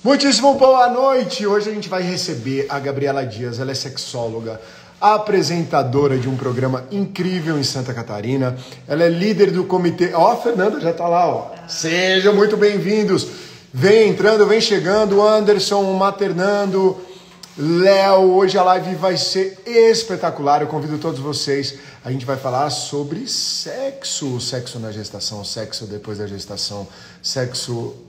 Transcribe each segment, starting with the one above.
Muitíssimo boa noite! Hoje a gente vai receber a Gabriela Dias, ela é sexóloga, apresentadora de um programa incrível em Santa Catarina. Ela é líder do comitê... Ó, a Fernanda já tá lá, ó. Sejam muito bem-vindos! Vem entrando, vem chegando, Anderson, maternando, Léo. Hoje a live vai ser espetacular, eu convido todos vocês. A gente vai falar sobre sexo, sexo na gestação, sexo depois da gestação, sexo...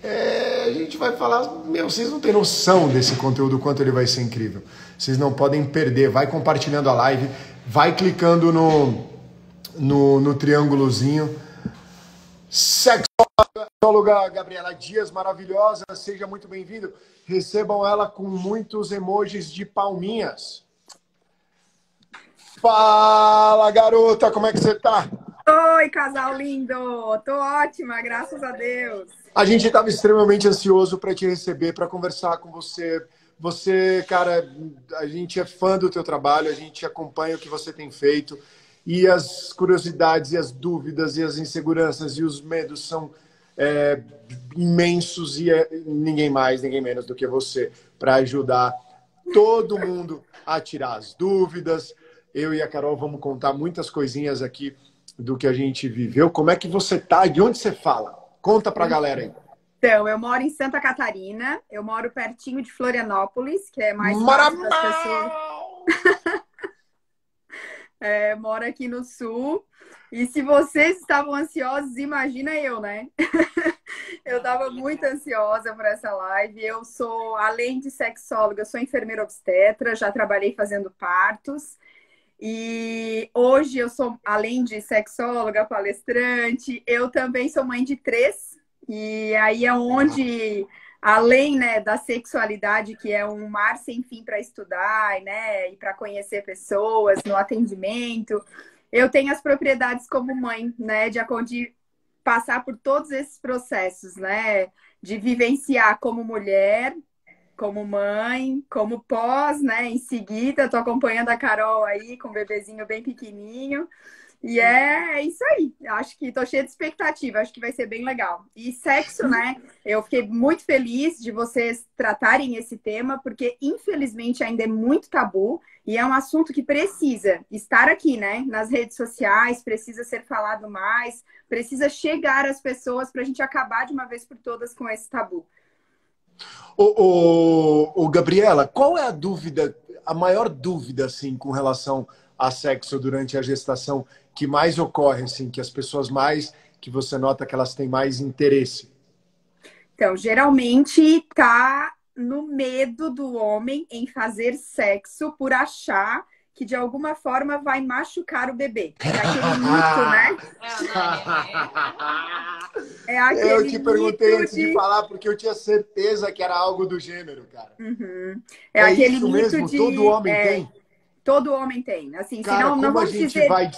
a gente vai falar... vocês não têm noção desse conteúdo, o quanto ele vai ser incrível. Vocês não podem perder. Vai compartilhando a live, vai clicando no triângulozinho. Sexóloga Gabriela Dias, maravilhosa, seja muito bem-vindo. Recebam ela com muitos emojis de palminhas. Fala, garota, como é que você tá? Oi, casal lindo! Tô ótima, graças a Deus. A gente estava extremamente ansioso para te receber, para conversar com você. Você, cara, a gente é fã do teu trabalho, a gente acompanha o que você tem feito. E as curiosidades, e as dúvidas, e as inseguranças, e os medos são imensos. E ninguém mais, ninguém menos do que você para ajudar todo mundo a tirar as dúvidas. Eu e a Carol vamos contar muitas coisinhas aqui do que a gente viveu. Como é que você tá? De onde você fala? Conta pra galera aí. Então, eu moro em Santa Catarina, eu moro pertinho de Florianópolis, que é mais fácil Maramá! das pessoas. Moro aqui no sul. E se vocês estavam ansiosos, imagina eu, né? Eu estava muito ansiosa por essa live. Eu sou, além de sexóloga, eu sou enfermeira obstetra, já trabalhei fazendo partos. E hoje eu sou, além de sexóloga, palestrante, eu também sou mãe de 3. E aí é onde, além, né, da sexualidade, que é um mar sem fim para estudar, né, e para conhecer pessoas no atendimento, eu tenho as propriedades como mãe, né, de passar por todos esses processos, né, de vivenciar como mulher, como mãe, como pós, né? Em seguida, tô acompanhando a Carol aí com o bebezinho bem pequenininho. E é isso aí. Acho que tô cheia de expectativa. Acho que vai ser bem legal. E sexo, né? Eu fiquei muito feliz de vocês tratarem esse tema, porque infelizmente ainda é muito tabu e é um assunto que precisa estar aqui, né? Nas redes sociais, precisa ser falado mais, precisa chegar às pessoas para a gente acabar de uma vez por todas com esse tabu. Gabriela, qual é a dúvida, a maior dúvida, assim, com relação a sexo durante a gestação que mais ocorre, assim, que as pessoas mais, que você nota que elas têm mais interesse? Então, geralmente tá no medo do homem em fazer sexo por achar que de alguma forma vai machucar o bebê. É aquele mito, né? É aquele Eu te perguntei mito antes de falar porque eu tinha certeza que era algo do gênero, cara. Uhum. É Aquele isso mito mesmo? Todo homem tem? Todo homem tem. Assim, Cara, senão, não como a vamos gente dizer... vai...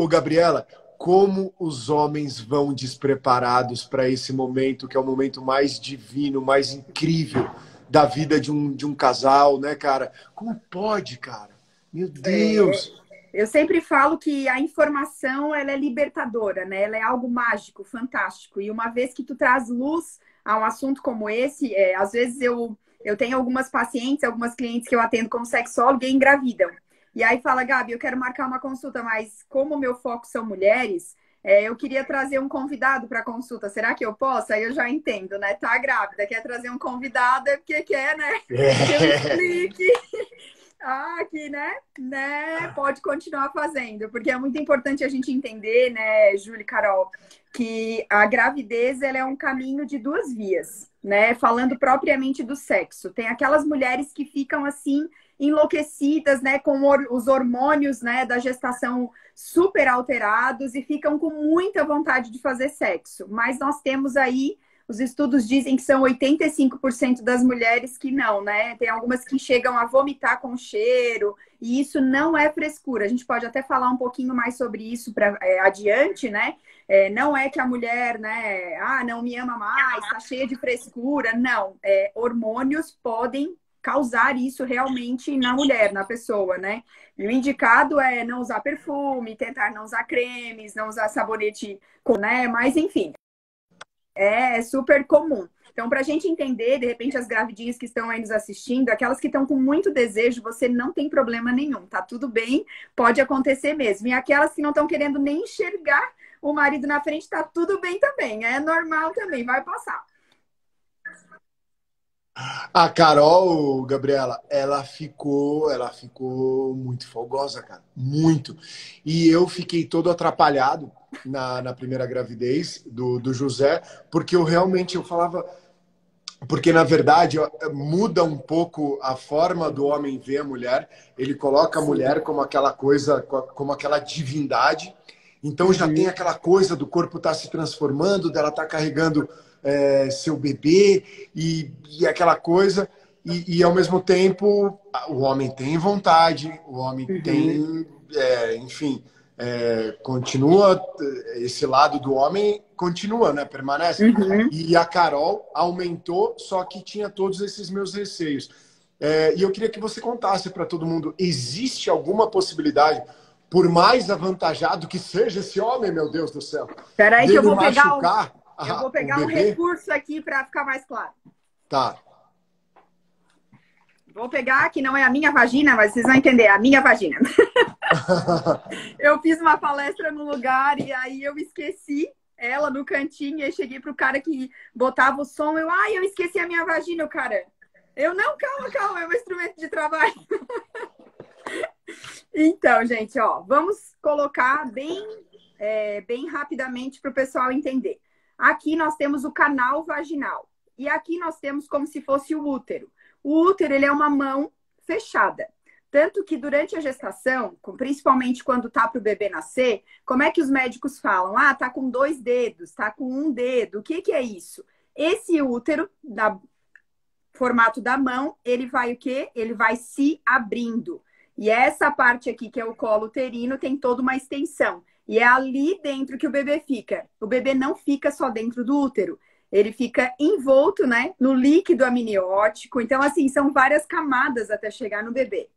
Gabriela, como os homens vão despreparados para esse momento, que é o momento mais divino, mais incrível da vida de um casal, né, cara? Como pode, cara? Meu Deus! Eu sempre falo que a informação, ela é libertadora, né? Ela é algo mágico, fantástico. E uma vez que tu traz luz a um assunto como esse, às vezes eu tenho algumas pacientes, algumas clientes que eu atendo como sexóloga e engravidam. E aí fala, Gabi, eu quero marcar uma consulta, mas como o meu foco são mulheres, eu queria trazer um convidado para a consulta. Será que eu posso? Aí eu já entendo, né? Tá grávida, quer trazer um convidado é porque quer, né? Que eu explique. Aqui, né? Pode continuar fazendo, porque é muito importante a gente entender, né, Júlia e Carol, que a gravidez ela é um caminho de 2 vias, né? Falando propriamente do sexo. Tem aquelas mulheres que ficam assim enlouquecidas, né, com os hormônios, né, da gestação super alterados e ficam com muita vontade de fazer sexo. Mas nós temos aí os estudos dizem que são 85% das mulheres que não, né? Tem algumas que chegam a vomitar com cheiro, e isso não é frescura. A gente pode até falar um pouquinho mais sobre isso adiante, né? Não é que a mulher, né? Não me ama mais, tá cheia de frescura. Não. Hormônios podem causar isso realmente na mulher, na pessoa, né? E o indicado é não usar perfume, tentar não usar cremes, não usar sabonete, né? Mas enfim. É super comum. Então, para a gente entender, de repente, as gravidinhas que estão aí nos assistindo, aquelas que estão com muito desejo, você não tem problema nenhum, tá tudo bem, pode acontecer mesmo. E aquelas que não estão querendo nem enxergar o marido na frente, tá tudo bem também, é normal também, vai passar. A Carol, Gabriela, ela ficou muito folgosa, cara. Muito. E eu fiquei todo atrapalhado na primeira gravidez do José, porque eu falava. Porque, na verdade, muda um pouco a forma do homem ver a mulher. Ele coloca a mulher como aquela coisa, como aquela divindade. Então já tem aquela coisa do corpo estar se transformando, dela estar carregando seu bebê e aquela coisa. E, ao mesmo tempo, o homem tem vontade, o homem tem, enfim, continua, esse lado do homem continua, né? Permanece. E a Carol aumentou, só que tinha todos esses meus receios. E eu queria que você contasse para todo mundo, existe alguma possibilidade, por mais avantajado que seja esse homem, meu Deus do céu, Peraí que eu vou machucar pegar o um bebê? recurso aqui para ficar mais claro. Tá. Vou pegar, que não é a minha vagina, mas vocês vão entender, é a minha vagina. Eu fiz uma palestra no lugar e aí eu esqueci ela no cantinho e aí cheguei pro cara que botava o som, eu esqueci a minha vagina, o cara. Não, calma, é um instrumento de trabalho. Então, gente, ó, vamos colocar bem rapidamente para o pessoal entender. Aqui nós temos o canal vaginal e aqui nós temos como se fosse o útero. O útero, ele é uma mão fechada. Tanto que durante a gestação, principalmente quando tá para o bebê nascer, como é que os médicos falam? Ah, tá com 2 dedos, tá com 1 dedo. O que que é isso? Esse útero, formato da mão, ele vai o quê? Ele vai se abrindo. E essa parte aqui, que é o colo uterino, tem toda uma extensão. E é ali dentro que o bebê fica. O bebê não fica só dentro do útero. Ele fica envolto, né, no líquido amniótico. Então, assim, são várias camadas até chegar no bebê.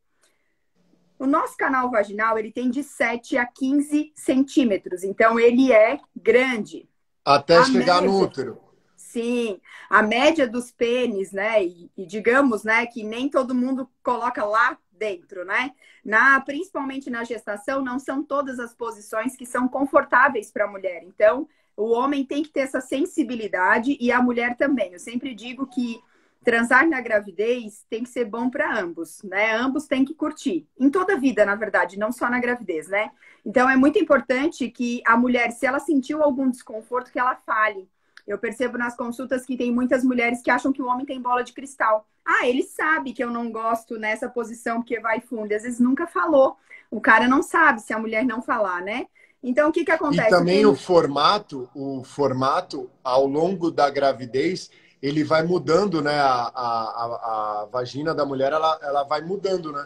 O nosso canal vaginal, ele tem de 7 a 15 centímetros. Então, ele é grande. Até chegar no útero. Sim, a média dos pênis, né? E digamos, né, que nem todo mundo coloca lá dentro, né? Principalmente na gestação, não são todas as posições que são confortáveis para a mulher. Então, o homem tem que ter essa sensibilidade e a mulher também. Eu sempre digo que transar na gravidez tem que ser bom para ambos, né? Ambos têm que curtir. Em toda a vida, na verdade, não só na gravidez, né? Então, é muito importante que a mulher, se ela sentiu algum desconforto, que ela fale. Eu percebo nas consultas que tem muitas mulheres que acham que o homem tem bola de cristal. Ah, ele sabe que eu não gosto nessa posição porque vai fundo. E às vezes nunca falou. O cara não sabe se a mulher não falar, né? Então, o que acontece? E também o formato, ao longo da gravidez, ele vai mudando, né? A vagina da mulher, ela vai mudando, né?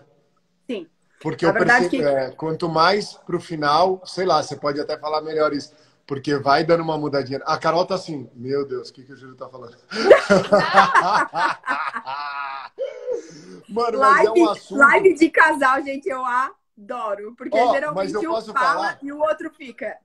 Sim. Porque eu percebo, quanto mais pro final, sei lá, você pode até falar melhor isso, porque vai dando uma mudadinha. A Carol tá assim, meu Deus, o que o Júlio tá falando? Mano, mas é um assunto... Live de casal, gente, eu adoro. Porque geralmente um fala e o outro fica.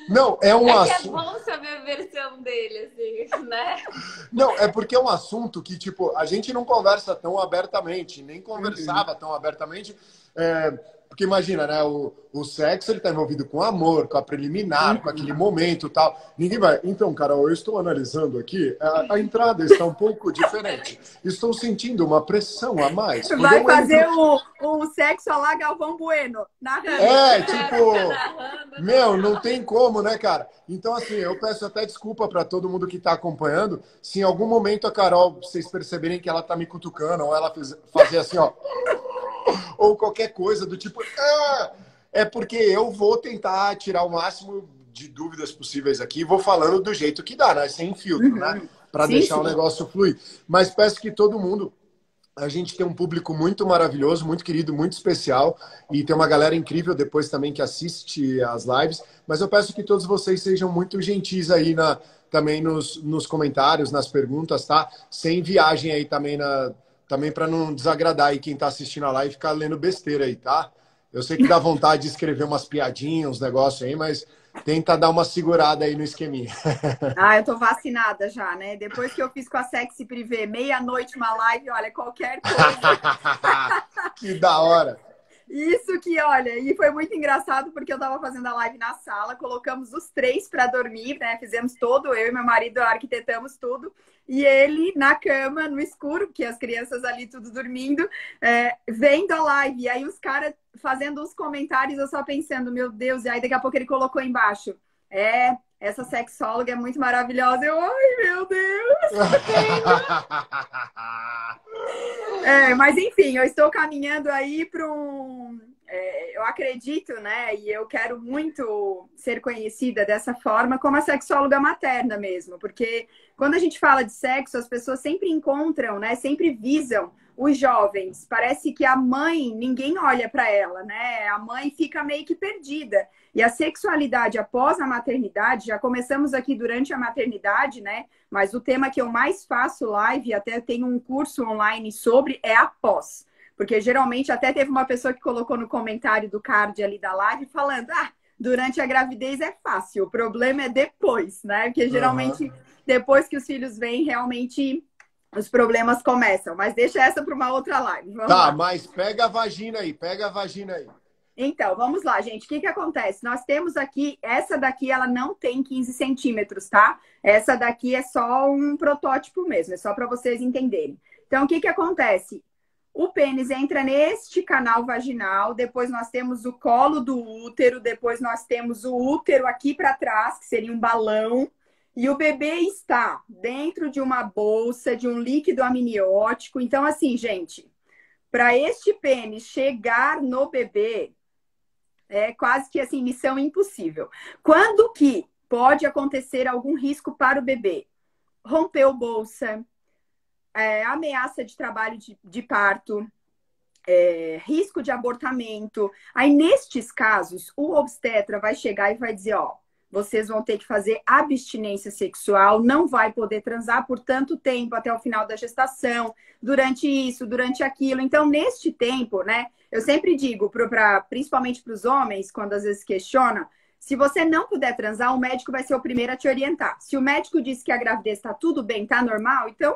Não, é um assunto... É bom saber a versão dele, assim, né? Não, é porque é um assunto que, tipo, a gente não conversa tão abertamente, nem conversava tão abertamente. Porque imagina, né? O sexo, ele tá envolvido com amor, com a preliminar, com aquele momento e tal. Ninguém vai... Então, Carol, eu estou analisando aqui, a entrada está um pouco diferente. Estou sentindo uma pressão a mais. Vai fazer o sexo a lá Galvão Bueno, narrando. Tipo... Meu, não tem como, né, cara? Então, assim, eu peço até desculpa para todo mundo que tá acompanhando. Se em algum momento a Carol, vocês perceberem que ela tá me cutucando, ou ela fazer assim, ó... ou qualquer coisa do tipo... É porque eu vou tentar tirar o máximo de dúvidas possíveis aqui e vou falando do jeito que dá, né? Sem filtro, né? Para deixar o negócio fluir. Mas peço que todo mundo... A gente tem um público muito maravilhoso, muito querido, muito especial. E tem uma galera incrível depois também que assiste as lives. Mas eu peço que todos vocês sejam muito gentis aí também nos comentários, nas perguntas, tá? Sem viagem aí também para não desagradar aí quem tá assistindo a live e ficar lendo besteira aí, tá? Eu sei que dá vontade de escrever umas piadinhas, uns negócios aí, mas tenta dar uma segurada aí no esqueminha. Ah, eu tô vacinada já, né? Depois que eu fiz com a Sexy Privé, meia-noite uma live, olha, qualquer coisa. Que da hora. Isso que, olha, e foi muito engraçado porque eu tava fazendo a live na sala, colocamos os três para dormir, né? Fizemos todo, eu e meu marido arquitetamos tudo, e ele na cama, no escuro, porque as crianças ali tudo dormindo, vendo a live. E aí os caras fazendo os comentários, eu só pensando, meu Deus, e aí daqui a pouco ele colocou embaixo. Essa sexóloga é muito maravilhosa. Eu, ai, meu Deus! Mas enfim, eu estou caminhando aí para um. Eu acredito, né? E eu quero muito ser conhecida dessa forma como a sexóloga materna mesmo, porque quando a gente fala de sexo, as pessoas sempre encontram, né? Sempre visam os jovens. Parece que a mãe, ninguém olha para ela, né? A mãe fica meio que perdida. E a sexualidade após a maternidade, já começamos aqui durante a maternidade, né? Mas o tema que eu mais faço live, até tenho um curso online sobre, é após. Porque geralmente até teve uma pessoa que colocou no comentário do card ali da live falando, durante a gravidez é fácil, o problema é depois, né? Porque geralmente depois que os filhos vêm, realmente os problemas começam. Mas deixa essa para uma outra live. Vamos lá. Mas pega a vagina aí, pega a vagina aí. Então, vamos lá, gente. O que acontece? Nós temos aqui, essa daqui, ela não tem 15 centímetros, tá? Essa daqui é só um protótipo mesmo, é só para vocês entenderem. Então, o que acontece? O pênis entra neste canal vaginal, depois nós temos o colo do útero, depois nós temos o útero aqui para trás, que seria um balão, e o bebê está dentro de uma bolsa, de um líquido amniótico. Então, assim, gente, para este pênis chegar no bebê, é quase que assim, missão impossível. Quando que pode acontecer algum risco para o bebê? Rompeu bolsa, ameaça de trabalho de parto, risco de abortamento. Aí, nestes casos, o obstetra vai chegar e vai dizer, vocês vão ter que fazer abstinência sexual, não vai poder transar por tanto tempo até o final da gestação, durante isso, durante aquilo. Então, neste tempo, né? Eu sempre digo, principalmente para os homens, quando às vezes questionam, se você não puder transar, o médico vai ser o primeiro a te orientar. Se o médico diz que a gravidez está tudo bem, está normal, então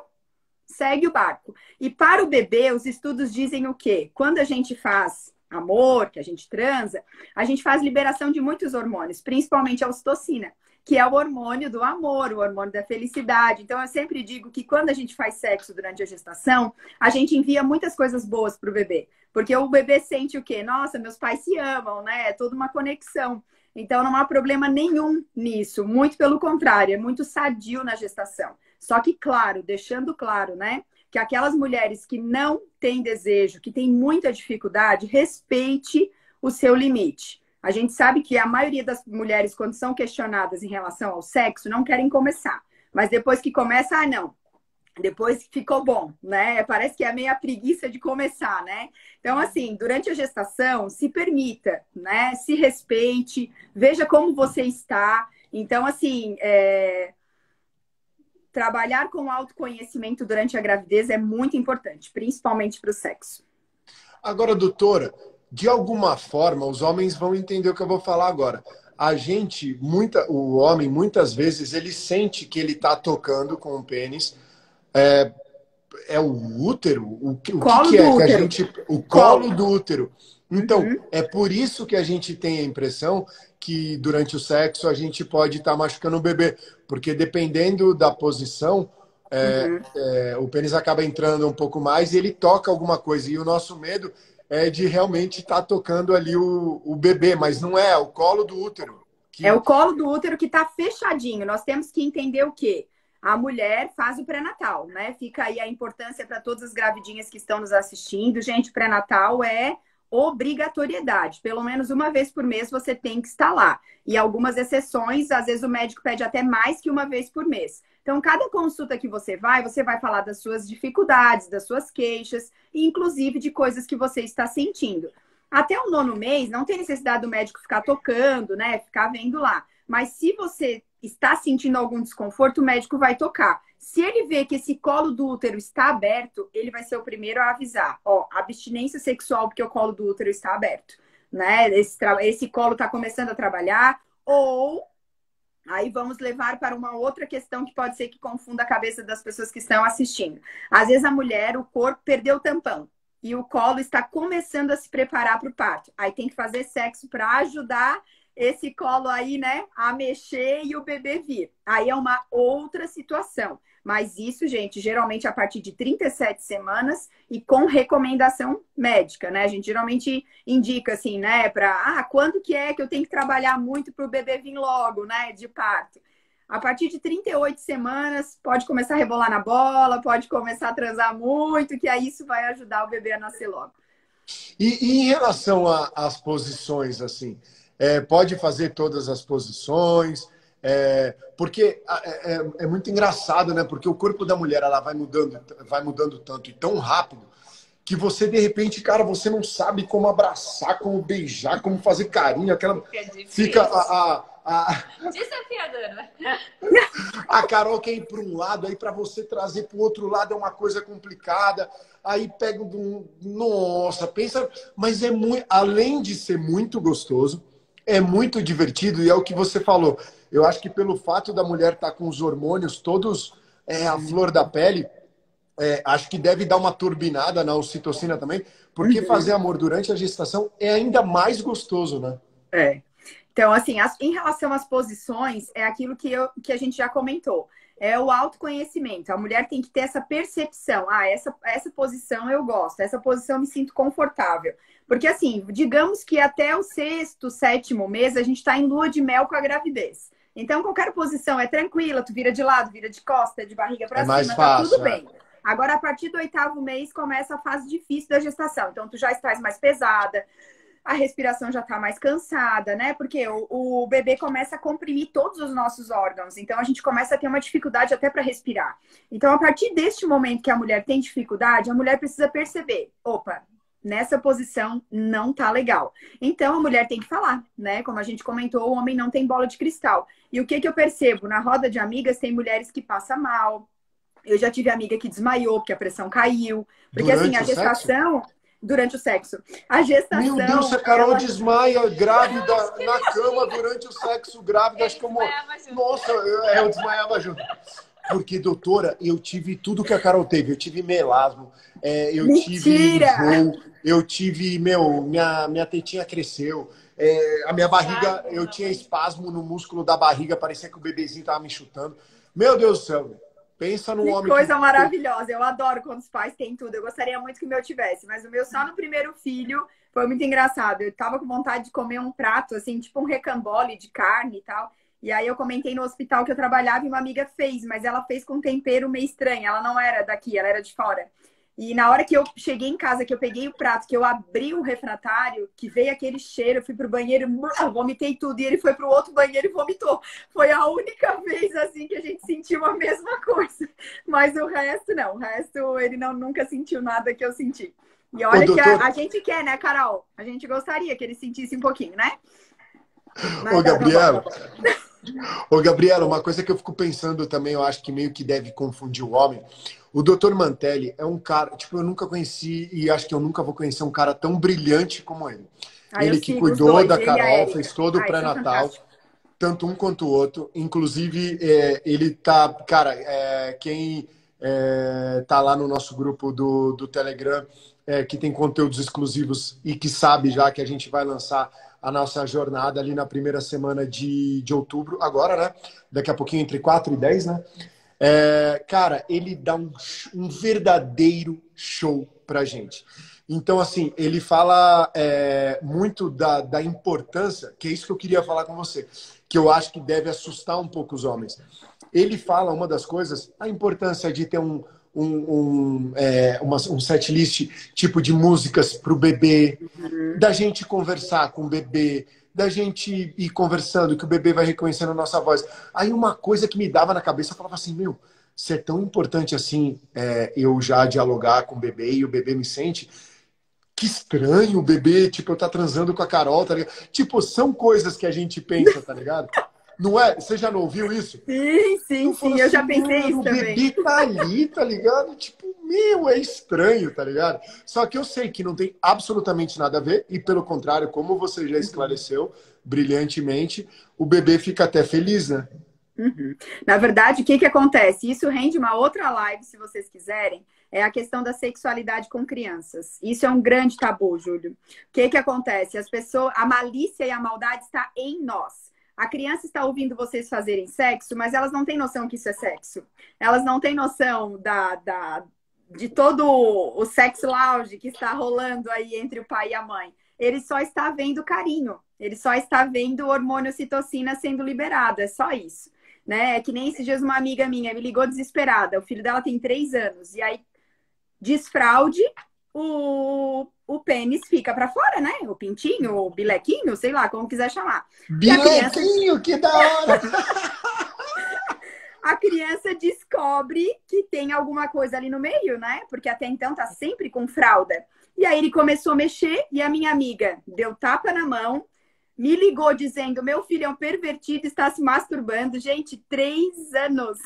segue o barco. E para o bebê, os estudos dizem o quê? Quando a gente faz amor, que a gente transa, a gente faz liberação de muitos hormônios, principalmente a ocitocina, que é o hormônio do amor, o hormônio da felicidade. Então, eu sempre digo que quando a gente faz sexo durante a gestação, a gente envia muitas coisas boas para o bebê. Porque o bebê sente o quê? Nossa, meus pais se amam, né? É toda uma conexão. Então, não há problema nenhum nisso. Muito pelo contrário, é muito sadio na gestação. Só que, claro, deixando claro, né? Que aquelas mulheres que não têm desejo, que têm muita dificuldade, respeite o seu limite. A gente sabe que a maioria das mulheres, quando são questionadas em relação ao sexo, não querem começar. Mas depois que começa, não. Depois ficou bom, né? Parece que é meio a preguiça de começar, né? Então, assim, durante a gestação, se permita, né? Se respeite, veja como você está. Então, assim, trabalhar com autoconhecimento durante a gravidez é muito importante, principalmente para o sexo. Agora, doutora, de alguma forma, os homens vão entender o que eu vou falar agora. O homem, muitas vezes, ele sente que ele está tocando com o pênis. É o útero? O que é útero. O colo do útero. Então, é por isso que a gente tem a impressão que durante o sexo a gente pode estar machucando o bebê. Porque dependendo da posição, o pênis acaba entrando um pouco mais e ele toca alguma coisa. E o nosso medo é de realmente estar tocando ali o bebê, mas não é o colo do útero. É o colo do útero que está fechadinho. Nós temos que entender o quê? A mulher faz o pré-natal, né? Fica aí a importância para todas as gravidinhas que estão nos assistindo. Gente, pré-natal é obrigatoriedade. Pelo menos uma vez por mês você tem que estar lá. E algumas exceções, às vezes o médico pede até mais que uma vez por mês. Então, cada consulta que você vai falar das suas dificuldades, das suas queixas, e inclusive de coisas que você está sentindo. Até o 9º mês, não tem necessidade do médico ficar tocando, né? Ficar vendo lá. Mas se você está sentindo algum desconforto, o médico vai tocar. Se ele vê que esse colo do útero está aberto, ele vai ser o primeiro a avisar. Abstinência sexual porque o colo do útero está aberto, né? Esse colo está começando a trabalhar, Ou aí vamos levar para uma outra questão que pode ser que confunda a cabeça das pessoas que estão assistindo. Às vezes a mulher, o corpo perdeu o tampão e o colo está começando a se preparar para o parto. Aí tem que fazer sexo para ajudar esse colo aí, né, a mexer e o bebê vir. Aí é uma outra situação. Mas isso, gente, geralmente a partir de 37 semanas e com recomendação médica, né? A gente geralmente indica assim, né, para quando que é que eu tenho que trabalhar muito para o bebê vir logo, né, de parto. A partir de 38 semanas, pode começar a rebolar na bola, pode começar a transar muito, que aí isso vai ajudar o bebê a nascer logo. E em relação às posições, assim, pode fazer todas as posições, porque é muito engraçado, né? Porque o corpo da mulher ela vai mudando tanto e tão rápido que você, de repente, cara, você não sabe como abraçar, como beijar, como fazer carinho, aquela fica desafiadora. A Carol quer ir para um lado, aí para você trazer para o outro lado é uma coisa complicada. Aí pega nossa, pensa, mas é muito, além de ser muito gostoso, é muito divertido e é o que você falou. Eu acho que pelo fato da mulher estar com os hormônios todos à flor da pele, acho que deve dar uma turbinada na ocitocina também, porque fazer amor durante a gestação é ainda mais gostoso, né? Então, assim, em relação às posições, é aquilo que a gente já comentou. É o autoconhecimento. A mulher tem que ter essa percepção. Essa posição eu gosto, essa posição eu me sinto confortável. Porque, assim, digamos que até o 6º, 7º mês, a gente está em lua de mel com a gravidez. Então, qualquer posição é tranquila, tu vira de lado, vira de costa, de barriga para cima, tá tudo bem. Agora, a partir do 8º mês, começa a fase difícil da gestação. Então, tu já estás mais pesada, a respiração já está mais cansada, né? Porque o bebê começa a comprimir todos os nossos órgãos. Então, a gente começa a ter uma dificuldade até para respirar. Então, a partir deste momento que a mulher tem dificuldade, a mulher precisa perceber, opa, nessa posição não tá legal. Então, a mulher tem que falar, né? Como a gente comentou, o homem não tem bola de cristal. E o que eu percebo? Na roda de amigas, tem mulheres que passam mal. Eu já tive amiga que desmaiou porque a pressão caiu. Porque, assim, a gestação... Durante o sexo. A gestação... Meu Deus, a Carol desmaia grávida na cama durante o sexo, grávida. Acho que eu... Nossa, eu desmaiava junto. Porque, doutora, eu tive tudo que a Carol teve. Eu tive melasma, eu tive enjoo, eu tive, minha tetinha cresceu, a minha barriga, eu tinha espasmo no músculo da barriga, parecia que o bebezinho tava me chutando. Meu Deus do céu, pensa no homem. Coisa maravilhosa. Eu adoro quando os pais têm tudo. Eu gostaria muito que o meu tivesse, mas o meu só no primeiro filho foi muito engraçado. Eu tava com vontade de comer um prato, assim, tipo um recambole de carne e tal. E aí eu comentei no hospital que eu trabalhava e uma amiga fez, mas ela fez com um tempero meio estranho. Ela não era daqui, ela era de fora. E na hora que eu cheguei em casa, que eu peguei o prato, que eu abri o refratário, que veio aquele cheiro, eu fui pro banheiro, vomitei tudo. E ele foi pro outro banheiro e vomitou. Foi a única vez, assim, que a gente sentiu a mesma coisa. Mas o resto, não. O resto, ele nunca sentiu nada que eu senti. E olha que a gente quer, né, Carol? A gente gostaria que ele sentisse um pouquinho, né? Mas, Ô, Gabriela, uma coisa que eu fico pensando também, eu acho que meio que deve confundir o homem. O Dr. Mantelli é um cara, tipo, eu nunca conheci e acho que eu nunca vou conhecer um cara tão brilhante como ele. Ele que cuidou da Carol, fez todo o pré-natal, tanto um quanto o outro. Inclusive, ele tá, cara, quem tá lá no nosso grupo do Telegram, que tem conteúdos exclusivos e que sabe já que a gente vai lançar a nossa jornada ali na primeira semana de outubro, agora, né? Daqui a pouquinho, entre 4 e 10, né? Cara, ele dá um verdadeiro show pra gente. Então, assim, ele fala muito da importância, que é isso que eu queria falar com você, que eu acho que deve assustar um pouco os homens. Ele fala, uma das coisas, a importância de ter um setlist tipo de músicas para o bebê, da gente conversar com o bebê, da gente ir conversando, que o bebê vai reconhecendo a nossa voz. Aí uma coisa que me dava na cabeça, eu falava assim, se é tão importante assim eu já dialogar com o bebê e o bebê me sente, que estranho o bebê, tipo, eu tá transando com a Carol, tá ligado? Tipo, são coisas que a gente pensa, tá ligado? Não é? Você já não ouviu isso? Sim, eu já pensei isso também. O bebê tá ali, tá ligado? Tipo, Meu, é estranho, tá ligado? Só que eu sei que não tem absolutamente nada a ver, e pelo contrário, como você já esclareceu brilhantemente, o bebê fica até feliz, né? Uhum. Na verdade, o que que acontece? Isso rende uma outra live, se vocês quiserem. É a questão da sexualidade com crianças. Isso é um grande tabu, Júlio. O que que acontece? As pessoas, a malícia e a maldade está em nós. A criança está ouvindo vocês fazerem sexo, mas elas não têm noção que isso é sexo. Elas não têm noção de todo o sex lounge que está rolando aí entre o pai e a mãe. Ele só está vendo carinho. Ele só está vendo o hormônio ocitocina sendo liberado. É só isso. Né? É que nem esses dias uma amiga minha me ligou desesperada. O filho dela tem 3 anos. E aí, desfraude, o pênis fica para fora, né? O pintinho, o bilequinho, sei lá, como quiser chamar. Bilequinho, que da hora! A criança descobre que tem alguma coisa ali no meio, né? Porque até então tá sempre com fralda. E aí ele começou a mexer e a minha amiga deu tapa na mão, me ligou dizendo, meu filho é um pervertido, está se masturbando. Gente, 3 anos.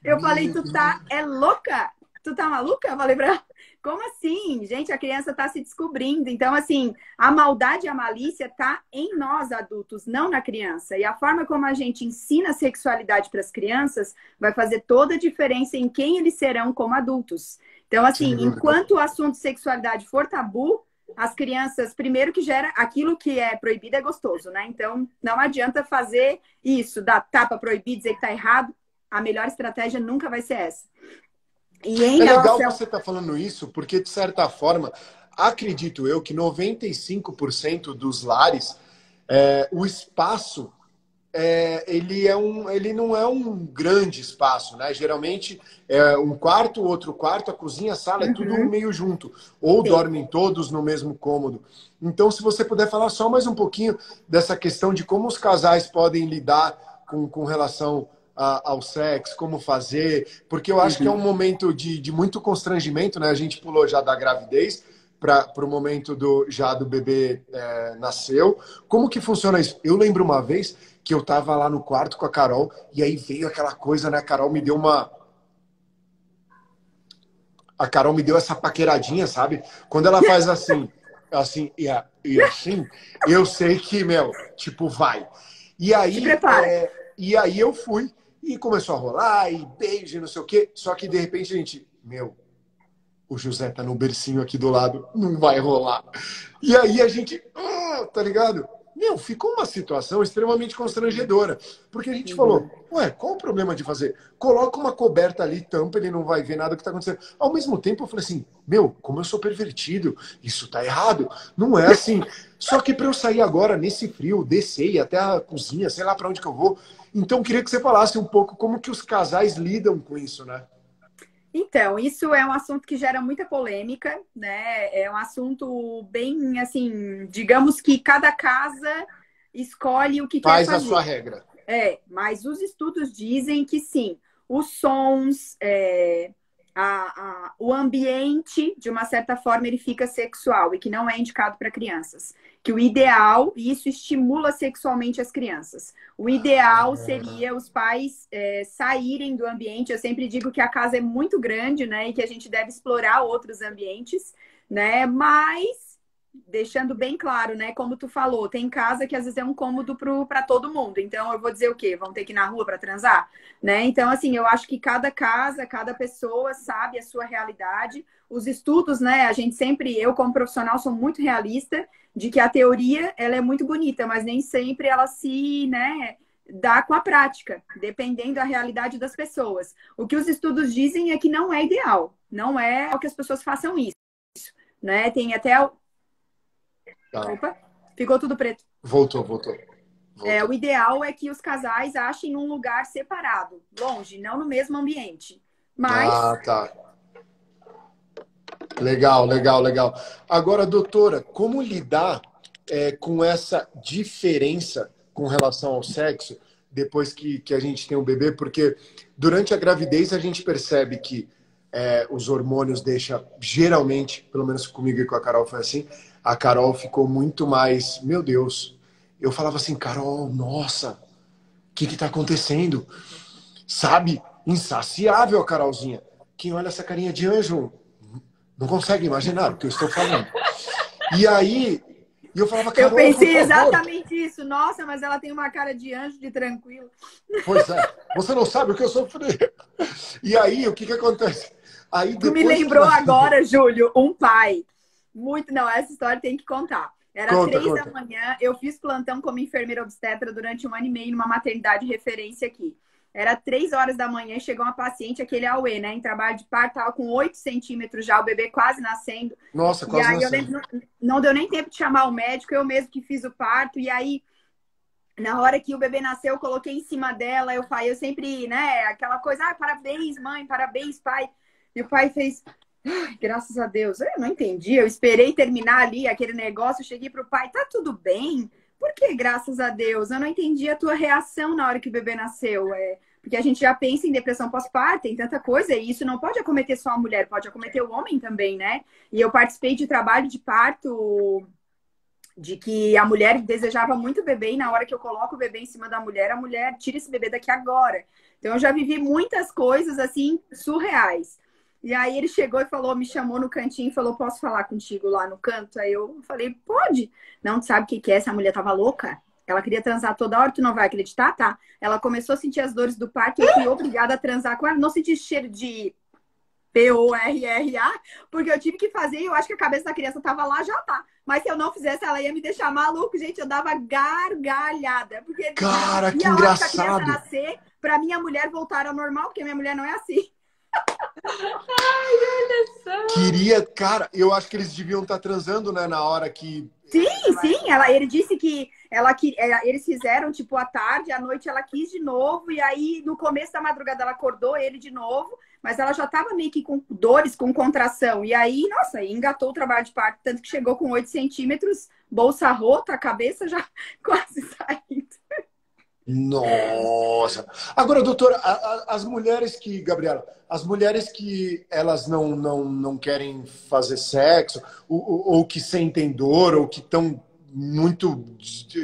Eu falei, tu tá louca? Tu tá maluca? Eu falei pra ela, como assim? Gente, a criança tá se descobrindo. Então, assim, a maldade e a malícia tá em nós adultos, não na criança. E a forma como a gente ensina a sexualidade para as crianças vai fazer toda a diferença em quem eles serão como adultos. Então, assim, enquanto o assunto sexualidade for tabu, as crianças, primeiro que gera aquilo que é proibido é gostoso, né? Então, não adianta fazer isso, dar tapa, proibir, dizer que tá errado. A melhor estratégia nunca vai ser essa. E em legal relação... você estar falando isso, porque, de certa forma, acredito eu que 95% dos lares, o espaço, ele não é um grande espaço, né? Geralmente, um quarto, outro quarto, a cozinha, a sala, é tudo meio junto. Ou Sim. dormem todos no mesmo cômodo. Então, se você puder falar só mais um pouquinho dessa questão de como os casais podem lidar com relação ao sexo, como fazer, porque eu acho que é um momento de muito constrangimento, né? A gente pulou já da gravidez para o momento já do bebê nasceu. Como que funciona isso? Eu lembro uma vez que eu tava lá no quarto com a Carol e aí veio aquela coisa, né? A Carol me deu essa paqueradinha, sabe? Quando ela faz assim e assim, eu sei que, tipo, vai. E aí, Se prepara. E aí eu fui e começou a rolar, e beijo, e não sei o quê. Só que, de repente, a gente... o José tá no bercinho aqui do lado, não vai rolar. E aí a gente... tá ligado? Ficou uma situação extremamente constrangedora. Porque a gente falou, ué, qual o problema de fazer? Coloca uma coberta ali, tampa, ele não vai ver nada que tá acontecendo. Ao mesmo tempo, eu falei assim, como eu sou pervertido, isso tá errado. Não é assim. Só que para eu sair agora, nesse frio, descer e até a cozinha, sei lá para onde que eu vou. Então, queria que você falasse um pouco como que os casais lidam com isso, né? Então, isso é um assunto que gera muita polêmica, né? É um assunto bem, assim, digamos que cada casa escolhe o que quer fazer. Faz a sua regra. Mas os estudos dizem que sim, os sons, o ambiente, de uma certa forma, ele fica sexual e que não é indicado para crianças. Que o ideal, e isso estimula sexualmente as crianças. O ideal seria os pais saírem do ambiente. Eu sempre digo que a casa é muito grande, né? E que a gente deve explorar outros ambientes, né? Mas deixando bem claro, né? Como tu falou, tem casa que às vezes é um cômodo para todo mundo. Então, eu vou dizer o quê? Vão ter que ir na rua para transar? Né? Então, assim, eu acho que cada casa, cada pessoa sabe a sua realidade. Os estudos, né? A gente sempre, eu como profissional, sou muito realista de que a teoria, ela é muito bonita, mas nem sempre ela se, né, dá com a prática, dependendo da realidade das pessoas. O que os estudos dizem é que não é ideal. Não é o que as pessoas façam isso. Né? Tem até... Tá. Opa, ficou tudo preto. Voltou. O ideal é que os casais achem um lugar separado, longe, não no mesmo ambiente. Mas... tá. Legal. Agora, doutora, como lidar com essa diferença com relação ao sexo depois que a gente tem um bebê? Porque durante a gravidez a gente percebe que os hormônios deixam, geralmente, pelo menos comigo e com a Carol foi assim, a Carol ficou muito mais, meu Deus. Eu falava assim, Carol, nossa, o que tá acontecendo? Sabe? Insaciável a Carolzinha. quem olha essa carinha de anjo não consegue imaginar o que eu estou falando. E aí, eu falava, Carol, Eu pensei por favor. exatamente isso. Nossa, mas ela tem uma cara de anjo, de tranquilo. Pois é, você não sabe o que eu sofri. E aí, o que que acontece? Aí, Tu me depois lembrou que... agora, Júlio, um pai. Muito, não, essa história tem que contar. Era Conta, 3 da conta. manhã, eu fiz plantão como enfermeira obstetra durante 1 ano e meio numa maternidade de referência aqui. Era 3 horas da manhã, chegou uma paciente, aquele auê, né? Em trabalho de parto, tava com 8 centímetros já, o bebê quase nascendo. Nossa, E quase aí eu nascendo. lembro, não deu nem tempo de chamar o médico, eu mesmo que fiz o parto. E aí, na hora que o bebê nasceu, eu coloquei em cima dela, eu sempre, né, aquela coisa, parabéns, mãe, parabéns, pai. E o pai fez, graças a Deus. Eu não entendi. Eu esperei terminar ali aquele negócio. Eu cheguei pro pai, tá tudo bem? Por que graças a Deus? Eu não entendi a tua reação na hora que o bebê nasceu. Porque a gente já pensa em depressão pós-parto, tem tanta coisa, e isso não pode acometer só a mulher, pode acometer o homem também, né? E eu participei de trabalho de parto de que a mulher desejava muito bebê, e na hora que eu coloco o bebê em cima da mulher, a mulher tira esse bebê daqui agora. Então eu já vivi muitas coisas assim surreais. E aí ele chegou e falou, me chamou no cantinho e falou, posso falar contigo lá no canto? Aí eu falei, pode. Não, tu sabe o que que é? Essa mulher tava louca? Ela queria transar toda hora, tu não vai acreditar, tá? Ela começou a sentir as dores do parto e eu fui obrigada a transar com ela. Não senti cheiro de PORRA, porque eu tive que fazer e eu acho que a cabeça da criança tava lá, já tá. Mas se eu não fizesse, ela ia me deixar maluco, gente. Eu dava gargalhada. Porque não Cara, que via a hora que a criança engraçado. nascer, pra minha mulher voltar ao normal, porque minha mulher não é assim. Olha só. Queria, cara, eu acho que eles deviam estar transando, né, na hora que... Sim, sim. Ele disse que eles fizeram tipo à tarde, à noite ela quis de novo, e aí no começo da madrugada ela acordou ele de novo, mas ela já estava meio que com dores, com contração. E aí, nossa, engatou o trabalho de parto, tanto que chegou com 8 centímetros, bolsa rota, a cabeça já quase saindo. Nossa! Agora, doutora, as mulheres que, Gabriela, as mulheres que elas não querem fazer sexo, ou que sentem dor, ou que estão muito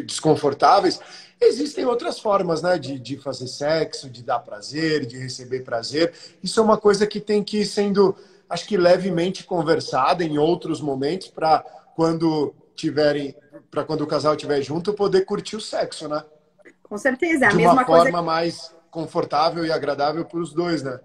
desconfortáveis, existem outras formas, né, de fazer sexo, de dar prazer, de receber prazer. Isso é uma coisa que tem que ir sendo, acho que levemente conversada em outros momentos para quando o casal estiver junto, poder curtir o sexo, né? Com certeza, é a De uma mesma coisa. forma mais confortável e agradável para os dois, né?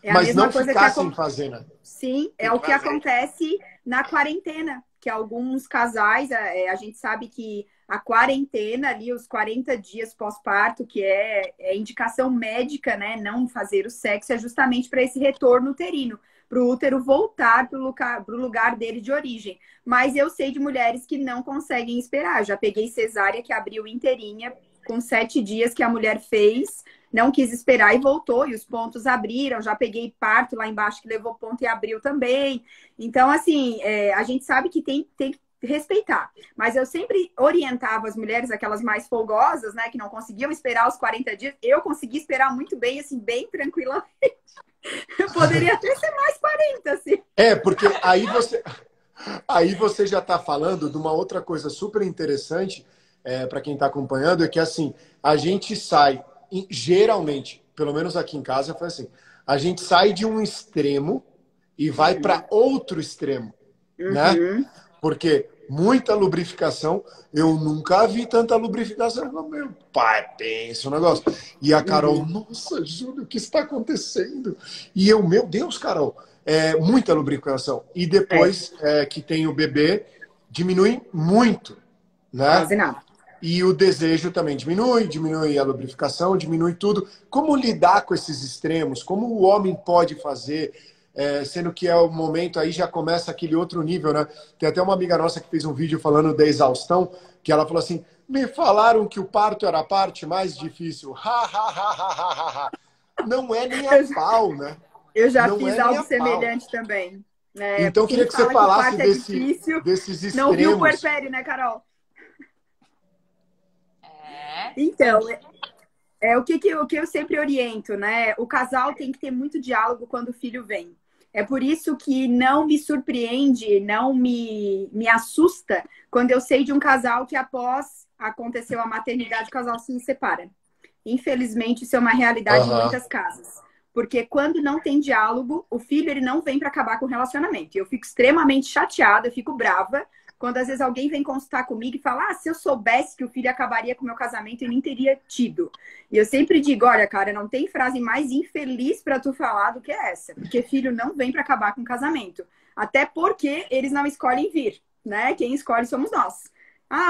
É a Mas mesma não coisa ficar sem fazer, né? Sim, é o que acontece na quarentena, que alguns casais, a gente sabe que a quarentena ali, os 40 dias pós-parto, que é indicação médica, né, não fazer o sexo, é justamente para esse retorno uterino, para o útero voltar para o lugar dele de origem. Mas eu sei de mulheres que não conseguem esperar. Eu já peguei cesárea que abriu inteirinha com 7 dias que a mulher fez, não quis esperar e voltou, e os pontos abriram. Já peguei parto lá embaixo que levou ponto e abriu também. Então, assim, a gente sabe que tem que respeitar. Mas eu sempre orientava as mulheres, aquelas mais folgosas, né, que não conseguiam esperar os 40 dias. Eu consegui esperar muito bem, assim, bem tranquilamente. Eu poderia até ser mais 40, assim. Porque aí você já está falando de uma outra coisa super interessante para quem está acompanhando, é que assim, a gente sai, geralmente, pelo menos aqui em casa, foi assim, a gente sai de um extremo e vai para outro extremo, né? Porque muita lubrificação, eu nunca vi tanta lubrificação. Meu pai, pensa o negócio. E a Carol, nossa, Júlio, o que está acontecendo? E eu, meu Deus, Carol, muita lubrificação. E depois que tem o bebê, diminui muito, né? Quase nada. E o desejo também diminui a lubrificação, diminui tudo. Como lidar com esses extremos? Como o homem pode fazer? Sendo que é o momento, aí já começa aquele outro nível, né? Tem até uma amiga nossa que fez um vídeo falando da exaustão, que ela falou assim, me falaram que o parto era a parte mais difícil. Não é nem a pau, né? Eu já Não fiz é nem algo a pau. semelhante também. Então, eu Quem queria que você fala que o falasse parto é difícil, desses não viu o extremos. puerpério, né, Carol? É. Então, o que eu sempre oriento, né? O casal tem que ter muito diálogo quando o filho vem. É por isso que não me surpreende, não me assusta quando eu sei de um casal que após aconteceu a maternidade, o casal se separa. Infelizmente, isso é uma realidade em Aham. muitas casas. porque quando não tem diálogo, o filho ele não vem para acabar com o relacionamento. E eu fico extremamente chateada, eu fico brava, quando às vezes alguém vem consultar comigo e fala, se eu soubesse que o filho acabaria com o meu casamento, eu nem teria tido. E eu sempre digo, olha, cara, não tem frase mais infeliz para tu falar do que essa, porque filho não vem para acabar com o casamento. Até porque eles não escolhem vir, né? Quem escolhe somos nós.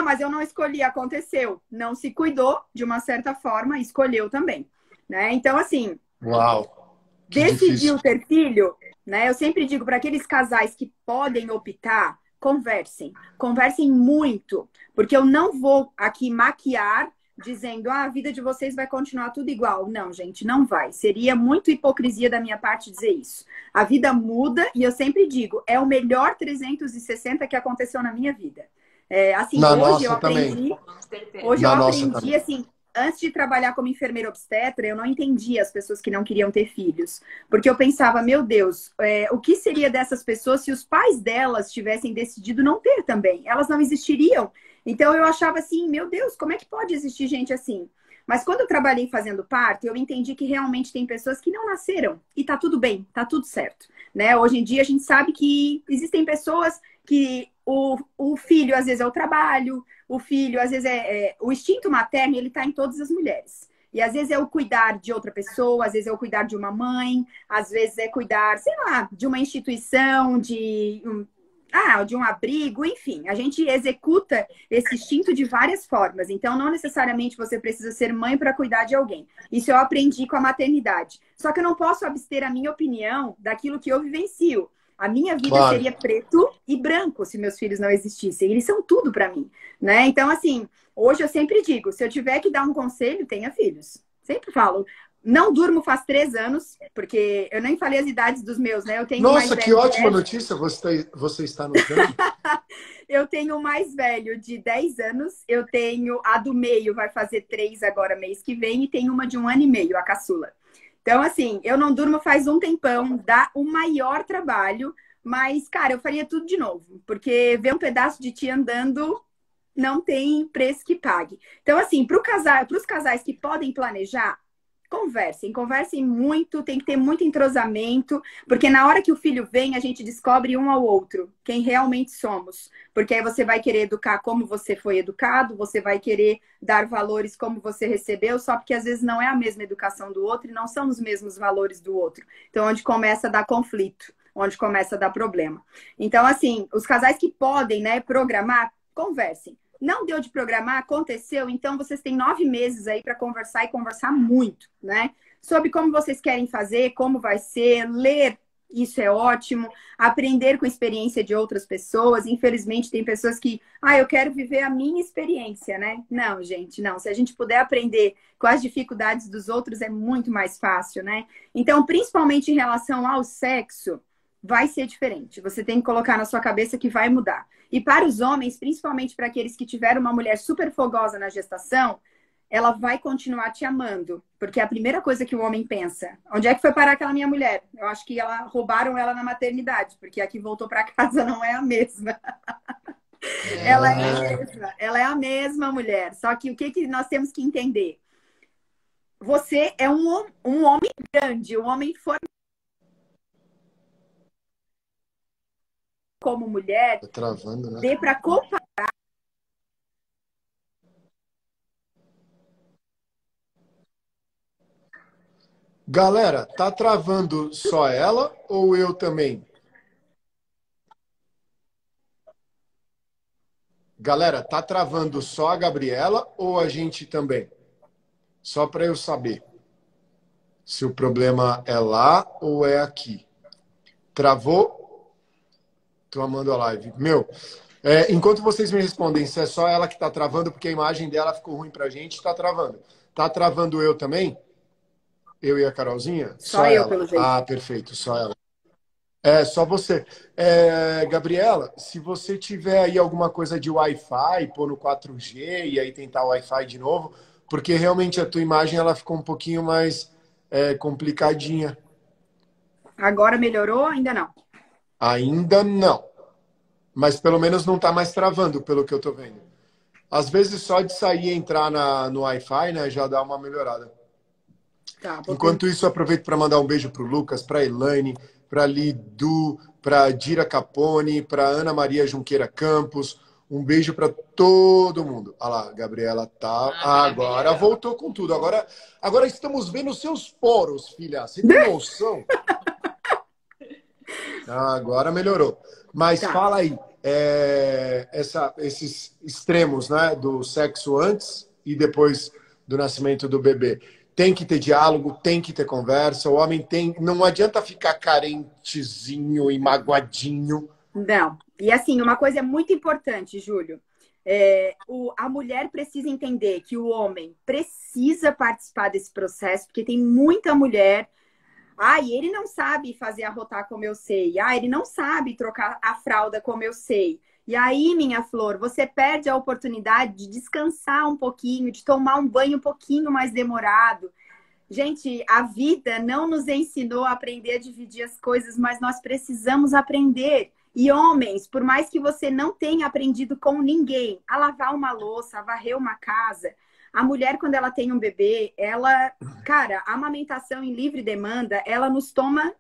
Mas eu não escolhi, aconteceu. Não se cuidou, de uma certa forma, escolheu também, né? Então, assim, Uau, que decidiu difícil. ter filho, né? Eu sempre digo para aqueles casais que podem optar, conversem muito, porque eu não vou aqui maquiar dizendo, a vida de vocês vai continuar tudo igual. Não, gente, não vai. Seria muito hipocrisia da minha parte dizer isso. A vida muda e eu sempre digo, é o melhor 360 que aconteceu na minha vida. Assim, Na hoje eu nossa também. aprendi, Na nossa também. assim, antes de trabalhar como enfermeira obstetra, eu não entendia as pessoas que não queriam ter filhos. Porque eu pensava, meu Deus, o que seria dessas pessoas se os pais delas tivessem decidido não ter também? Elas não existiriam. Então eu achava assim, meu Deus, como é que pode existir gente assim? Mas quando eu trabalhei fazendo parto, eu entendi que realmente tem pessoas que não nasceram. E tá tudo bem, tá tudo certo. Né? Hoje em dia a gente sabe que existem pessoas que o filho às vezes é o trabalho, o filho às vezes o instinto materno, ele tá em todas as mulheres. E às vezes é o cuidar de outra pessoa, às vezes é o cuidar de uma mãe, às vezes é cuidar, sei lá, de uma instituição, de um abrigo, enfim. A gente executa esse instinto de várias formas. Então, não necessariamente você precisa ser mãe para cuidar de alguém. Isso eu aprendi com a maternidade. Só que eu não posso abster a minha opinião daquilo que eu vivencio. A minha vida Claro. seria preto e branco se meus filhos não existissem. Eles são tudo para mim, né? Então, assim, hoje eu sempre digo, se eu tiver que dar um conselho, tenha filhos. Sempre falo. Não durmo faz 3 anos, porque eu nem falei as idades dos meus, né? Eu tenho mais Nossa, que velho de ótima 10. notícia você está nos dando. Eu tenho o mais velho de 10 anos, eu tenho a do meio, vai fazer 3 agora mês que vem, e tem uma de 1 ano e meio, a caçula. Então, assim, eu não durmo faz um tempão, dá o maior trabalho, mas, cara, eu faria tudo de novo, porque ver um pedaço de ti andando não tem preço que pague. Então, assim, para os casais que podem planejar, conversem muito, tem que ter muito entrosamento, porque na hora que o filho vem, a gente descobre um ao outro, quem realmente somos. Porque aí você vai querer educar como você foi educado, você vai querer dar valores como você recebeu, só porque às vezes não é a mesma educação do outro e não são os mesmos valores do outro. Então, onde começa a dar conflito, onde começa a dar problema. Então, assim, os casais que podem, né, programar, conversem. Não deu de programar, aconteceu, então vocês têm 9 meses aí para conversar e conversar muito, né? Sobre como vocês querem fazer, como vai ser, ler, isso é ótimo, aprender com a experiência de outras pessoas. Infelizmente, tem pessoas que, eu quero viver a minha experiência, né? Não, gente, não. Se a gente puder aprender com as dificuldades dos outros, é muito mais fácil, né? Então, principalmente em relação ao sexo, vai ser diferente. Você tem que colocar na sua cabeça que vai mudar. E para os homens, principalmente para aqueles que tiveram uma mulher super fogosa na gestação, ela vai continuar te amando. Porque é a primeira coisa que o homem pensa. Onde é que foi parar aquela minha mulher? Eu acho que roubaram ela na maternidade, porque a que voltou para casa não é a mesma. Ela é a mesma mulher. Só que o que nós temos que entender? Você é um homem grande, um homem formado. Como mulher, Tá travando, né? dê para comparar. Galera, tá travando só ela ou eu também? Galera, tá travando só a Gabriela ou a gente também? Só para eu saber se o problema é lá ou é aqui. Travou? Tô amando a live. Enquanto vocês me respondem se é só ela que tá travando, porque a imagem dela ficou ruim pra gente, tá travando. Tá travando eu também? Eu e a Carolzinha? Só eu, Ela. pelo jeito. Ah, perfeito, só ela. Só você. Gabriela, se você tiver aí alguma coisa de Wi-Fi, pôr no 4G e aí tentar o Wi-Fi de novo, porque realmente a tua imagem ela ficou um pouquinho mais complicadinha. Agora melhorou? Ainda não. Ainda não. Mas pelo menos não tá mais travando, pelo que eu tô vendo. Às vezes só de sair e entrar no Wi-Fi, né, já dá uma melhorada. Tá, Enquanto isso, eu aproveito para mandar um beijo para o Lucas, para a Elaine, para a Lidu, para a Dira Capone, para Ana Maria Junqueira Campos. Um beijo para todo mundo. Olha lá, Gabriela tá. Agora voltou com tudo. Agora estamos vendo os seus poros, filha. Você tem noção? Agora melhorou. Mas Tá. fala aí, esses extremos, né, do sexo antes e depois do nascimento do bebê. Tem que ter diálogo, tem que ter conversa. O homem tem. Não adianta ficar carentezinho e magoadinho. Não. E assim, uma coisa muito importante, Júlio. A mulher precisa entender que o homem precisa participar desse processo, porque tem muita mulher. Ele não sabe fazer arrotar como eu sei. Ele não sabe trocar a fralda como eu sei. E aí, minha flor, você perde a oportunidade de descansar um pouquinho, de tomar um banho um pouquinho mais demorado. Gente, a vida não nos ensinou a aprender a dividir as coisas, mas nós precisamos aprender. E homens, por mais que você não tenha aprendido com ninguém a lavar uma louça, a varrer uma casa, a mulher, quando ela tem um bebê, cara, a amamentação em livre demanda, ela nos toma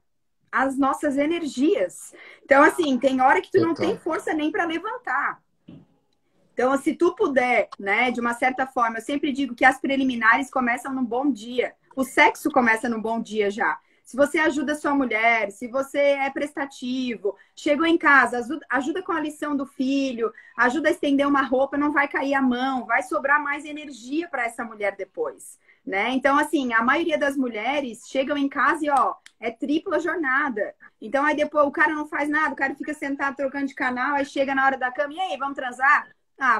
as nossas energias. Então, assim, tem hora que tu não tem força nem para levantar. Então, se tu puder, né, de uma certa forma, eu sempre digo que as preliminares começam num bom dia. O sexo começa num bom dia já. Se você ajuda a sua mulher, se você é prestativo, chegou em casa, ajuda com a lição do filho, ajuda a estender uma roupa, não vai cair a mão, vai sobrar mais energia para essa mulher depois, né? Então, assim, a maioria das mulheres chegam em casa e, é tripla jornada. Então, aí depois o cara não faz nada, o cara fica sentado trocando de canal, aí chega na hora da cama, e aí, vamos transar?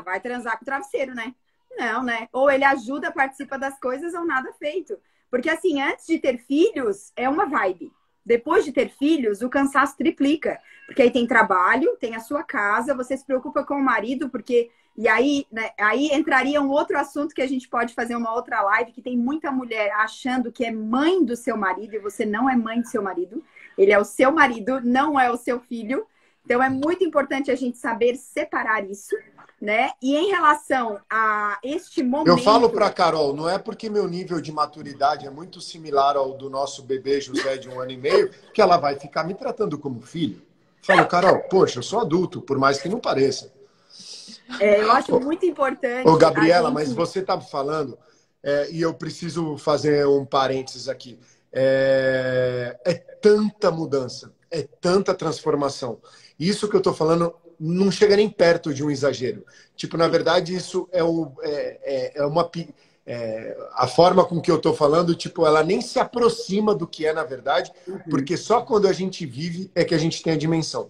Vai transar com o travesseiro, né? Não, né? Ou ele ajuda, participa das coisas ou nada feito. Porque, assim, antes de ter filhos, é uma vibe. Depois de ter filhos, o cansaço triplica. Porque aí tem trabalho, tem a sua casa, você se preocupa com o marido, porque... E aí, né, aí entraria um outro assunto que a gente pode fazer uma outra live, que tem muita mulher achando que é mãe do seu marido, e você não é mãe do seu marido. Ele é o seu marido, não é o seu filho. Então, é muito importante a gente saber separar isso, né? E em relação a este momento... Eu falo para Carol, não é porque meu nível de maturidade é muito similar ao do nosso bebê José de 1 ano e meio, que ela vai ficar me tratando como filho. Falo, Carol, poxa, eu sou adulto, por mais que não pareça. Eu acho muito importante... Ô, Gabriela, mas você estava falando, e eu preciso fazer um parênteses aqui. É tanta mudança, é tanta transformação. Isso que eu estou falando não chega nem perto de um exagero. Tipo, na verdade, isso a forma com que eu estou falando, tipo, ela nem se aproxima do que é na verdade, porque só quando a gente vive é que a gente tem a dimensão.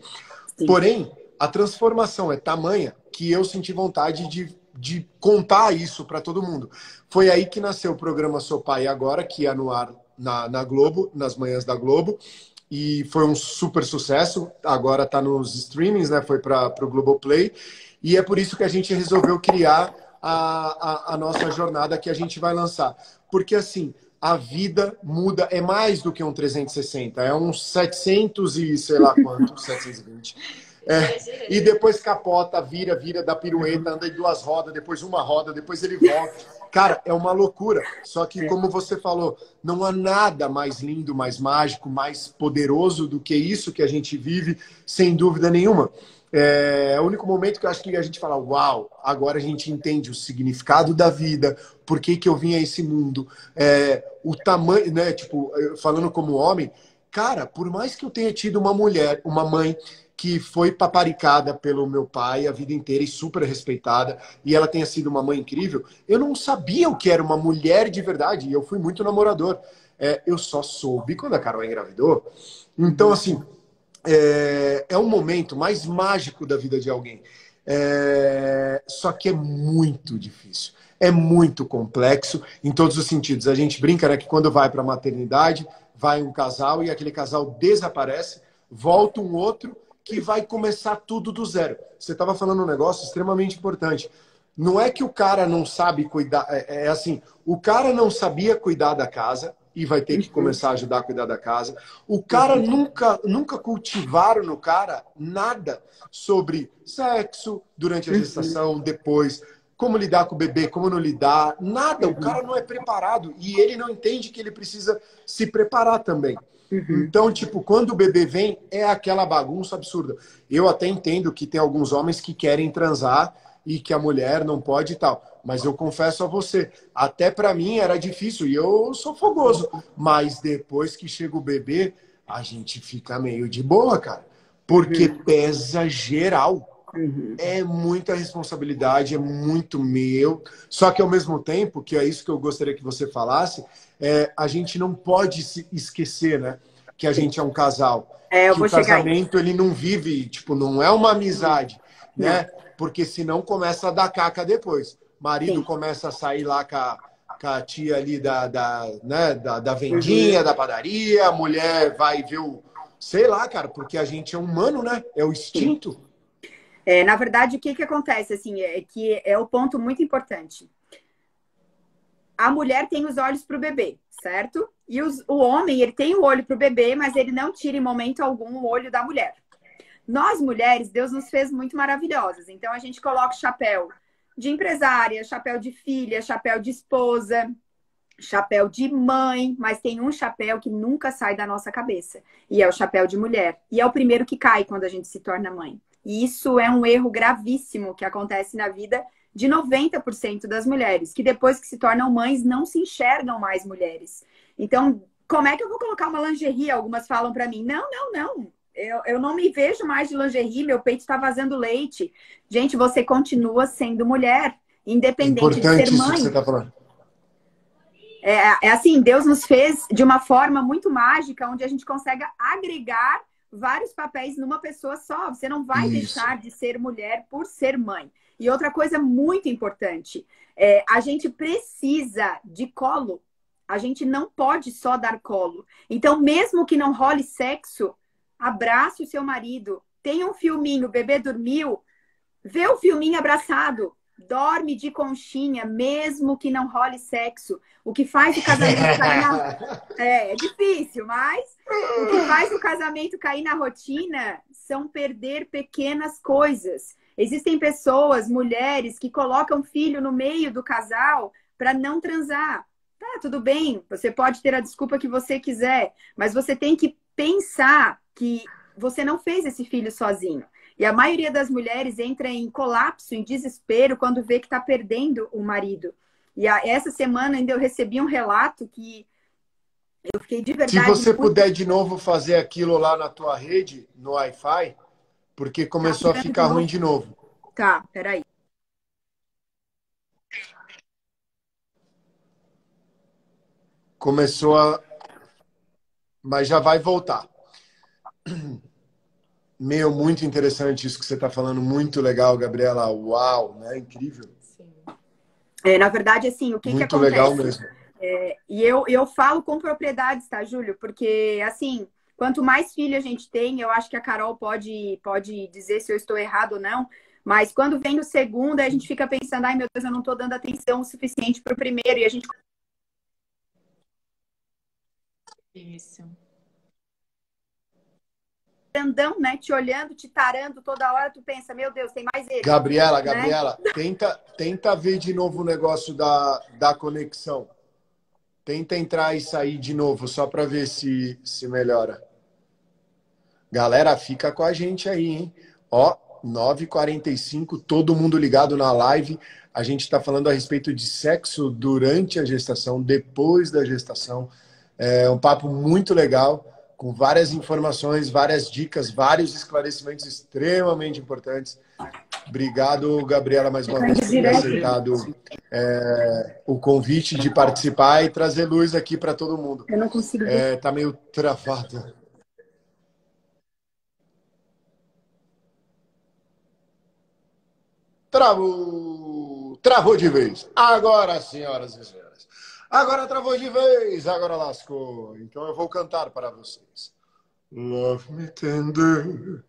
Sim. Porém, a transformação é tamanha que eu senti vontade de contar isso para todo mundo. Foi aí que nasceu o programa Sou Pai Agora, que ia no ar na Globo, nas manhãs da Globo. E foi um super sucesso. Agora está nos streamings, né? Foi para o Globoplay. E é por isso que a gente resolveu criar a nossa jornada que a gente vai lançar. Porque, assim, a vida muda. É mais do que um 360. É uns 700 e sei lá quanto, 720. E depois capota, vira, dá pirueta, anda em 2 rodas, depois 1 roda, depois ele volta. Cara, é uma loucura. Só que, como você falou, não há nada mais lindo, mais mágico, mais poderoso do que isso que a gente vive, sem dúvida nenhuma. É o único momento que eu acho que a gente fala, uau, agora a gente entende o significado da vida, por que eu vim a esse mundo, o tamanho, né? Tipo, falando como homem, cara, por mais que eu tenha tido uma mulher, uma mãe que foi paparicada pelo meu pai a vida inteira e super respeitada, e ela tenha sido uma mãe incrível, eu não sabia o que era uma mulher de verdade, e eu fui muito namorador. Eu só soube quando a Carol engravidou. Então, assim, é um momento mais mágico da vida de alguém. Só que é muito difícil. É muito complexo em todos os sentidos. A gente brinca, né, que quando vai para a maternidade, vai um casal e aquele casal desaparece, volta um outro que vai começar tudo do zero. Você estava falando um negócio extremamente importante. Não é que o cara não sabe cuidar... assim, o cara não sabia cuidar da casa e vai ter que começar a ajudar a cuidar da casa. O cara nunca cultivaram no cara nada sobre sexo durante a gestação, depois. como lidar com o bebê, como não lidar, nada. O cara não é preparado e ele não entende que ele precisa se preparar também. Então, tipo, quando o bebê vem, é aquela bagunça absurda. Eu até entendo que tem alguns homens que querem transar e que a mulher não pode e tal. Mas eu confesso a você, até para mim era difícil e eu sou fogoso. Mas depois que chega o bebê, a gente fica meio de boa, cara. Porque pesa geral. É muita responsabilidade, é muito meu. Só que ao mesmo tempo, que é isso que eu gostaria que você falasse, a gente não pode se esquecer, né? Que a gente é um casal. Eu Que vou o chegar aí. casamento, ele não vive, tipo, não é uma amizade, né? Porque senão começa a dar caca depois. Marido começa a sair lá com a tia ali da vendinha, da padaria, a mulher vai ver o... Sei lá, cara, porque a gente é humano, né? É o instinto. Na verdade, o que acontece, assim, é que é o ponto muito importante. A mulher tem os olhos para o bebê, certo? E o homem, ele tem o olho para o bebê, mas ele não tira em momento algum o olho da mulher. Nós, mulheres, Deus nos fez muito maravilhosas. Então, a gente coloca o chapéu de empresária, chapéu de filha, chapéu de esposa, chapéu de mãe, mas tem um chapéu que nunca sai da nossa cabeça. E é o chapéu de mulher. E é o primeiro que cai quando a gente se torna mãe. E isso é um erro gravíssimo que acontece na vida de 90% das mulheres, que depois que se tornam mães não se enxergam mais mulheres. Então, como é que eu vou colocar uma lingerie? Algumas falam para mim, não. Eu não me vejo mais de lingerie, meu peito está vazando leite. Gente, você continua sendo mulher, independente de ser Importante isso mãe. que você está falando. É assim, Deus nos fez de uma forma muito mágica, onde a gente consegue agregar vários papéis numa pessoa só. Você não vai deixar de ser mulher por ser mãe. E outra coisa muito importante, a gente precisa de colo. A gente não pode só dar colo. Então, mesmo que não role sexo, abrace o seu marido. Tenha um filminho, o bebê dormiu, vê o filminho abraçado. Dorme de conchinha, mesmo que não role sexo. O que faz o casamento cair na... É difícil, mas o que faz o casamento cair na rotina são perder pequenas coisas. Existem pessoas, mulheres, que colocam filho no meio do casal para não transar. Tá, tudo bem, você pode ter a desculpa que você quiser, mas você tem que pensar que você não fez esse filho sozinho. E a maioria das mulheres entra em colapso, em desespero, quando vê que está perdendo o marido. E essa semana ainda eu recebi um relato que eu fiquei de verdade... Se você puder de novo fazer aquilo lá na tua rede, no Wi-Fi, porque começou a ficar ruim de novo. Tá, peraí. Começou a... Mas já vai voltar. Meu, muito interessante isso que você está falando. Muito legal, Gabriela. Uau, né? Incrível. Sim. Na verdade, assim, o que acontece? Muito legal mesmo. E eu falo com propriedades, tá, Júlio? Porque, assim, quanto mais filho a gente tem, eu acho que a Carol pode dizer se eu estou errado ou não, mas quando vem o segundo, a gente fica pensando, ai, meu Deus, eu não estou dando atenção o suficiente para o primeiro, e a gente... Isso. Grandão, né? Te olhando, te tarando toda hora, tu pensa, meu Deus, tem mais ele. Gabriela, né? tenta ver de novo o negócio da conexão. Tenta entrar e sair de novo, só para ver se melhora. Galera, fica com a gente aí, hein? Ó, 9h45, todo mundo ligado na live. A gente está falando a respeito de sexo durante a gestação, depois da gestação. É um papo muito legal, com várias informações, várias dicas, vários esclarecimentos extremamente importantes. Obrigado, Gabriela, mais uma vez por ter aceitado o convite de participar e trazer luz aqui para todo mundo. Eu não consigo ver. Tá meio travado. Travou de vez. Agora, senhoras e senhores. Agora travou de vez, agora lascou. Então eu vou cantar para vocês. Love me tender,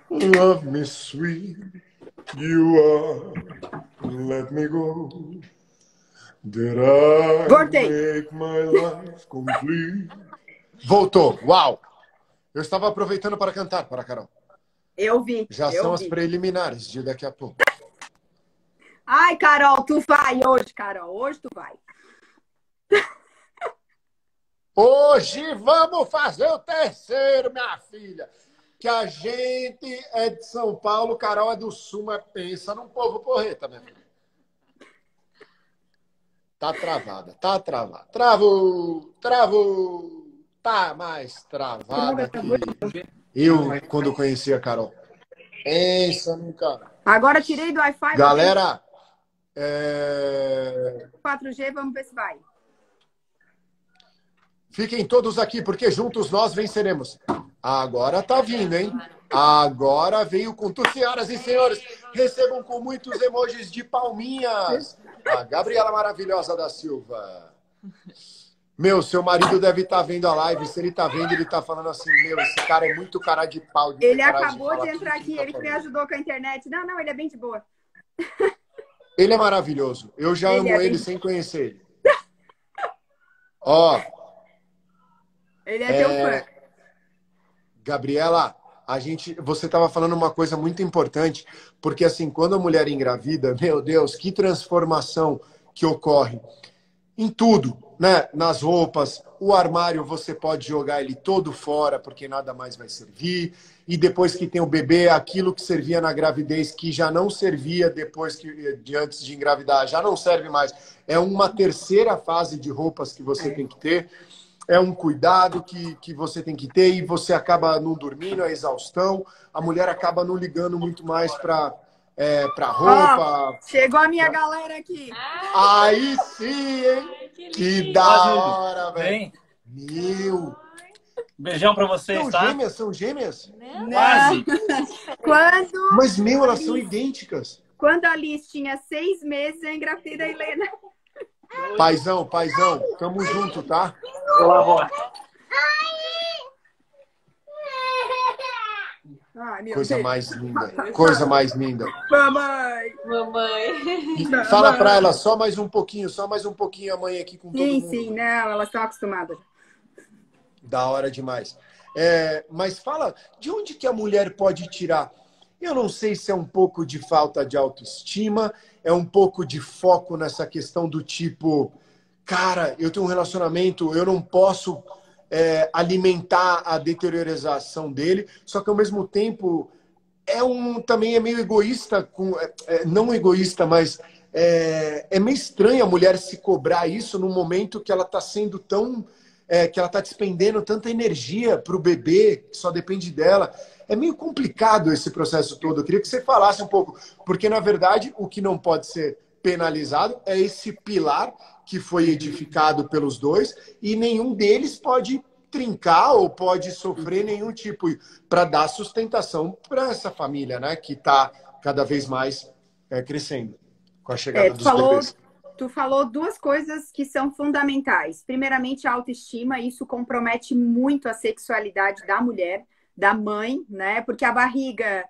love me sweet, you are, let me go. That I make my life complete. Voltou, uau! Eu estava aproveitando para cantar para a Carol. Eu vi. Já são as preliminares de daqui a pouco. Ai, Carol, tu vai hoje, Carol. Hoje tu vai. Hoje vamos fazer o terceiro, minha filha. Que a gente é de São Paulo, Carol é do Sul, mas pensa num povo porreta, minha filha. Tá travada, tá travada. Travou, travou. Tá mais travada que eu, quando conheci a Carol. Pensa num cara. Agora tirei do Wi-Fi. Galera, 4G, vamos ver se vai. fiquem todos aqui, porque juntos nós venceremos. Agora tá vindo, hein? Agora veio com tudo. Senhoras e senhores, recebam com muitos emojis de palminhas a Gabriela Maravilhosa da Silva. Meu, seu marido deve estar vendo a live. Se ele tá vendo, ele tá falando assim, meu, esse cara é muito cara de pau. Ele acabou de entrar aqui, ele que me ajudou com a internet. Não, ele é bem de boa. Ele é maravilhoso. Eu já amo ele sem conhecer ele. Ó. Ele é teu fã. Gabriela, você estava falando uma coisa muito importante, porque assim, quando a mulher engravida, meu Deus, que transformação que ocorre em tudo, né? Nas roupas, o armário você pode jogar ele todo fora, porque nada mais vai servir. E depois que tem o bebê, aquilo que servia na gravidez, que já não servia antes de engravidar, já não serve mais. É uma terceira fase de roupas que você tem que ter. É um cuidado que você tem que ter e você acaba não dormindo, a exaustão. A mulher acaba não ligando muito mais para roupa. Chegou a minha galera aqui. Aí sim, hein? Que da hora, velho. Meu. Beijão pra vocês, são tá? Gêmeas, são gêmeas? Não. Quase. Mas, meu, elas são idênticas. Quando a Liz tinha 6 meses, eu engravidei a Helena. Paizão, tamo junto, tá? Olá, vó. Coisa mais linda, coisa mais linda. Mamãe! Fala pra ela só mais um pouquinho a mãe aqui com todo mundo. Sim, não, elas estão acostumadas. Da hora demais. Mas fala, de onde que a mulher pode tirar? Eu não sei se é um pouco de falta de autoestima, é um pouco de foco nessa questão do tipo, cara, eu tenho um relacionamento, eu não posso alimentar a deteriorização dele, só que ao mesmo tempo também é meio egoísta, não egoísta, mas é meio estranho a mulher se cobrar isso no momento que ela está sendo tão... que ela está despendendo tanta energia para o bebê, que só depende dela. É meio complicado esse processo todo. Eu queria que você falasse um pouco, porque, na verdade, o que não pode ser penalizado é esse pilar que foi edificado pelos dois e nenhum deles pode trincar ou pode sofrer nenhum tipo para dar sustentação para essa família, né, que está cada vez mais crescendo com a chegada dos bebês. Tu falou duas coisas que são fundamentais. Primeiramente, a autoestima. Isso compromete muito a sexualidade da mulher, da mãe, né? Porque a barriga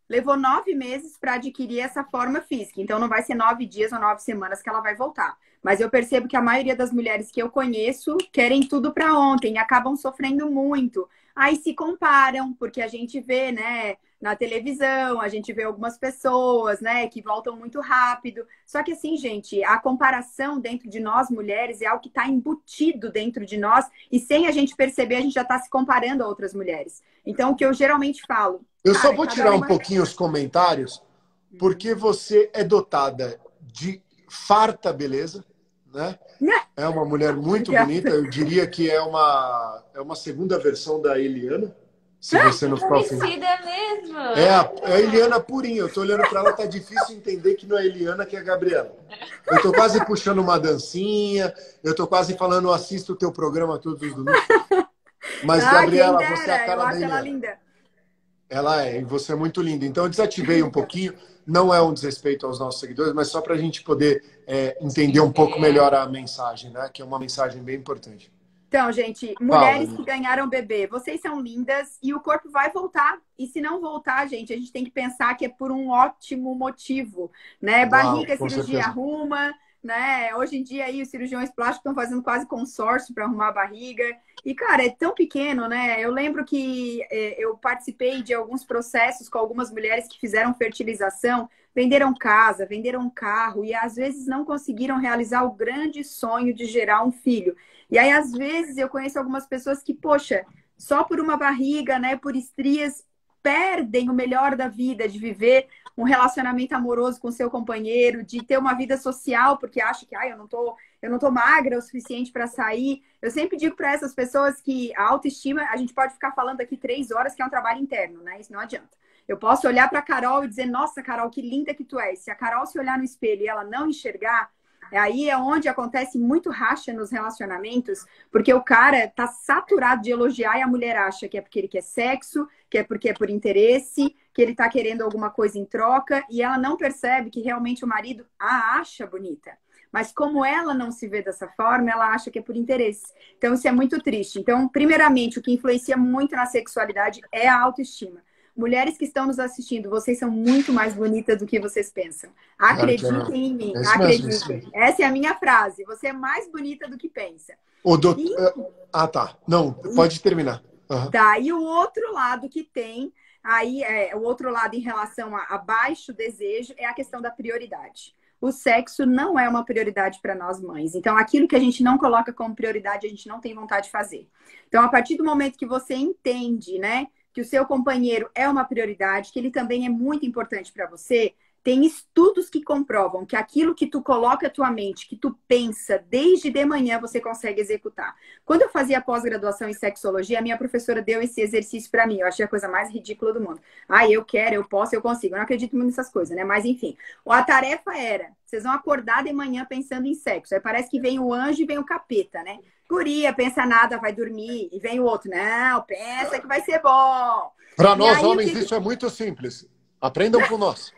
levou 9 meses para adquirir essa forma física. Então, não vai ser 9 dias ou 9 semanas que ela vai voltar. Mas eu percebo que a maioria das mulheres que eu conheço querem tudo para ontem e acabam sofrendo muito. Aí se comparam, porque a gente vê, né, na televisão, a gente vê algumas pessoas, né, que voltam muito rápido. Só que assim, gente, a comparação dentro de nós mulheres é algo que está embutido dentro de nós e sem a gente perceber, a gente já está se comparando a outras mulheres. Então, o que eu geralmente falo... Eu só vou tirar um pouquinho os comentários, porque você é dotada de farta beleza, né? É uma mulher muito bonita. Eu diria que é uma segunda versão da Eliana. Se você não ficou parecida mesmo. É a Eliana purinha. Eu tô olhando para ela, tá difícil entender que não é a Eliana, que é a Gabriela. Eu tô quase puxando uma dancinha, eu tô quase falando, assisto o teu programa todos os domingos. Mas, Gabriela, você é a cara da Eliana. Linda. Ela é, e você é muito linda. Então, eu desativei um pouquinho. Não é um desrespeito aos nossos seguidores, mas só para a gente poder entender um pouco melhor a mensagem, né? Que é uma mensagem bem importante. Então, gente, mulheres que ganharam bebê, vocês são lindas e o corpo vai voltar. E se não voltar, gente, a gente tem que pensar que é por um ótimo motivo, né? Barriga, cirurgia arruma, né? Hoje em dia aí os cirurgiões plásticos estão fazendo quase consórcio para arrumar a barriga. E, cara, é tão pequeno, né? Eu lembro que eu participei de alguns processos com algumas mulheres que fizeram fertilização, venderam casa, venderam carro e às vezes não conseguiram realizar o grande sonho de gerar um filho. E aí, às vezes, eu conheço algumas pessoas que, poxa, só por uma barriga, né, por estrias, perdem o melhor da vida, de viver um relacionamento amoroso com seu companheiro, de ter uma vida social, porque acha que eu não tô magra o suficiente para sair. Eu sempre digo para essas pessoas que a autoestima, a gente pode ficar falando aqui 3 horas, que é um trabalho interno, né? Isso não adianta. Eu posso olhar para a Carol e dizer, nossa, Carol, que linda que tu és. Se a Carol se olhar no espelho e ela não enxergar, aí é onde acontece muito racha nos relacionamentos, porque o cara tá saturado de elogiar e a mulher acha que é porque ele quer sexo, que é porque é por interesse, que ele tá querendo alguma coisa em troca, e ela não percebe que realmente o marido a acha bonita. Mas como ela não se vê dessa forma, ela acha que é por interesse. Então isso é muito triste. Então, primeiramente, o que influencia muito na sexualidade é a autoestima. Mulheres que estão nos assistindo, vocês são muito mais bonitas do que vocês pensam. Acreditem em mim, acreditem. Essa é a minha frase. Você é mais bonita do que pensa. O doutor... Ah, tá. Não, pode terminar. Uhum. Tá, e o outro lado que tem, aí o outro lado em relação a baixo desejo é a questão da prioridade. O sexo não é uma prioridade para nós mães. Então, aquilo que a gente não coloca como prioridade, a gente não tem vontade de fazer. Então, a partir do momento que você entende, né, que o seu companheiro é uma prioridade, que ele também é muito importante para você, tem estudos que comprovam que aquilo que tu coloca a tua mente, que tu pensa desde de manhã, você consegue executar. Quando eu fazia pós-graduação em sexologia, a minha professora deu esse exercício para mim. Eu achei a coisa mais ridícula do mundo. Ah, eu quero, eu posso, eu consigo. Eu não acredito muito nessas coisas, né? Mas enfim, a tarefa era, vocês vão acordar de manhã pensando em sexo. Aí parece que vem o anjo e vem o capeta, né? Guria, pensa nada, vai dormir. E vem o outro, não, pensa que vai ser bom. Para nós homens, isso é muito simples. Aprendam com nós.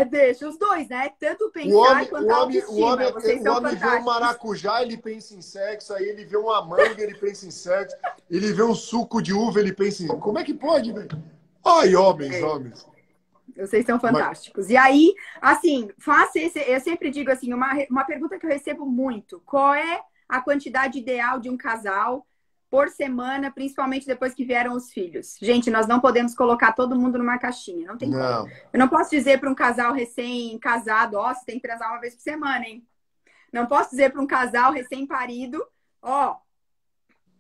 Deixa os dois, né? Tanto pensar quanto a autoestima. Vocês são fantásticos. Vê um maracujá, ele pensa em sexo. Aí ele vê uma manga, ele pensa em sexo. Ele vê um suco de uva, ele pensa em... Como é que pode, velho? Ai, homens. Vocês são fantásticos. E aí, assim, eu sempre digo assim, uma pergunta que eu recebo muito. Qual é a quantidade ideal de um casal por semana, principalmente depois que vieram os filhos? Gente, nós não podemos colocar todo mundo numa caixinha. Não tem como. Eu não posso dizer para um casal recém-casado, ó, você tem que transar uma vez por semana, hein? Não posso dizer para um casal recém-parido, ó,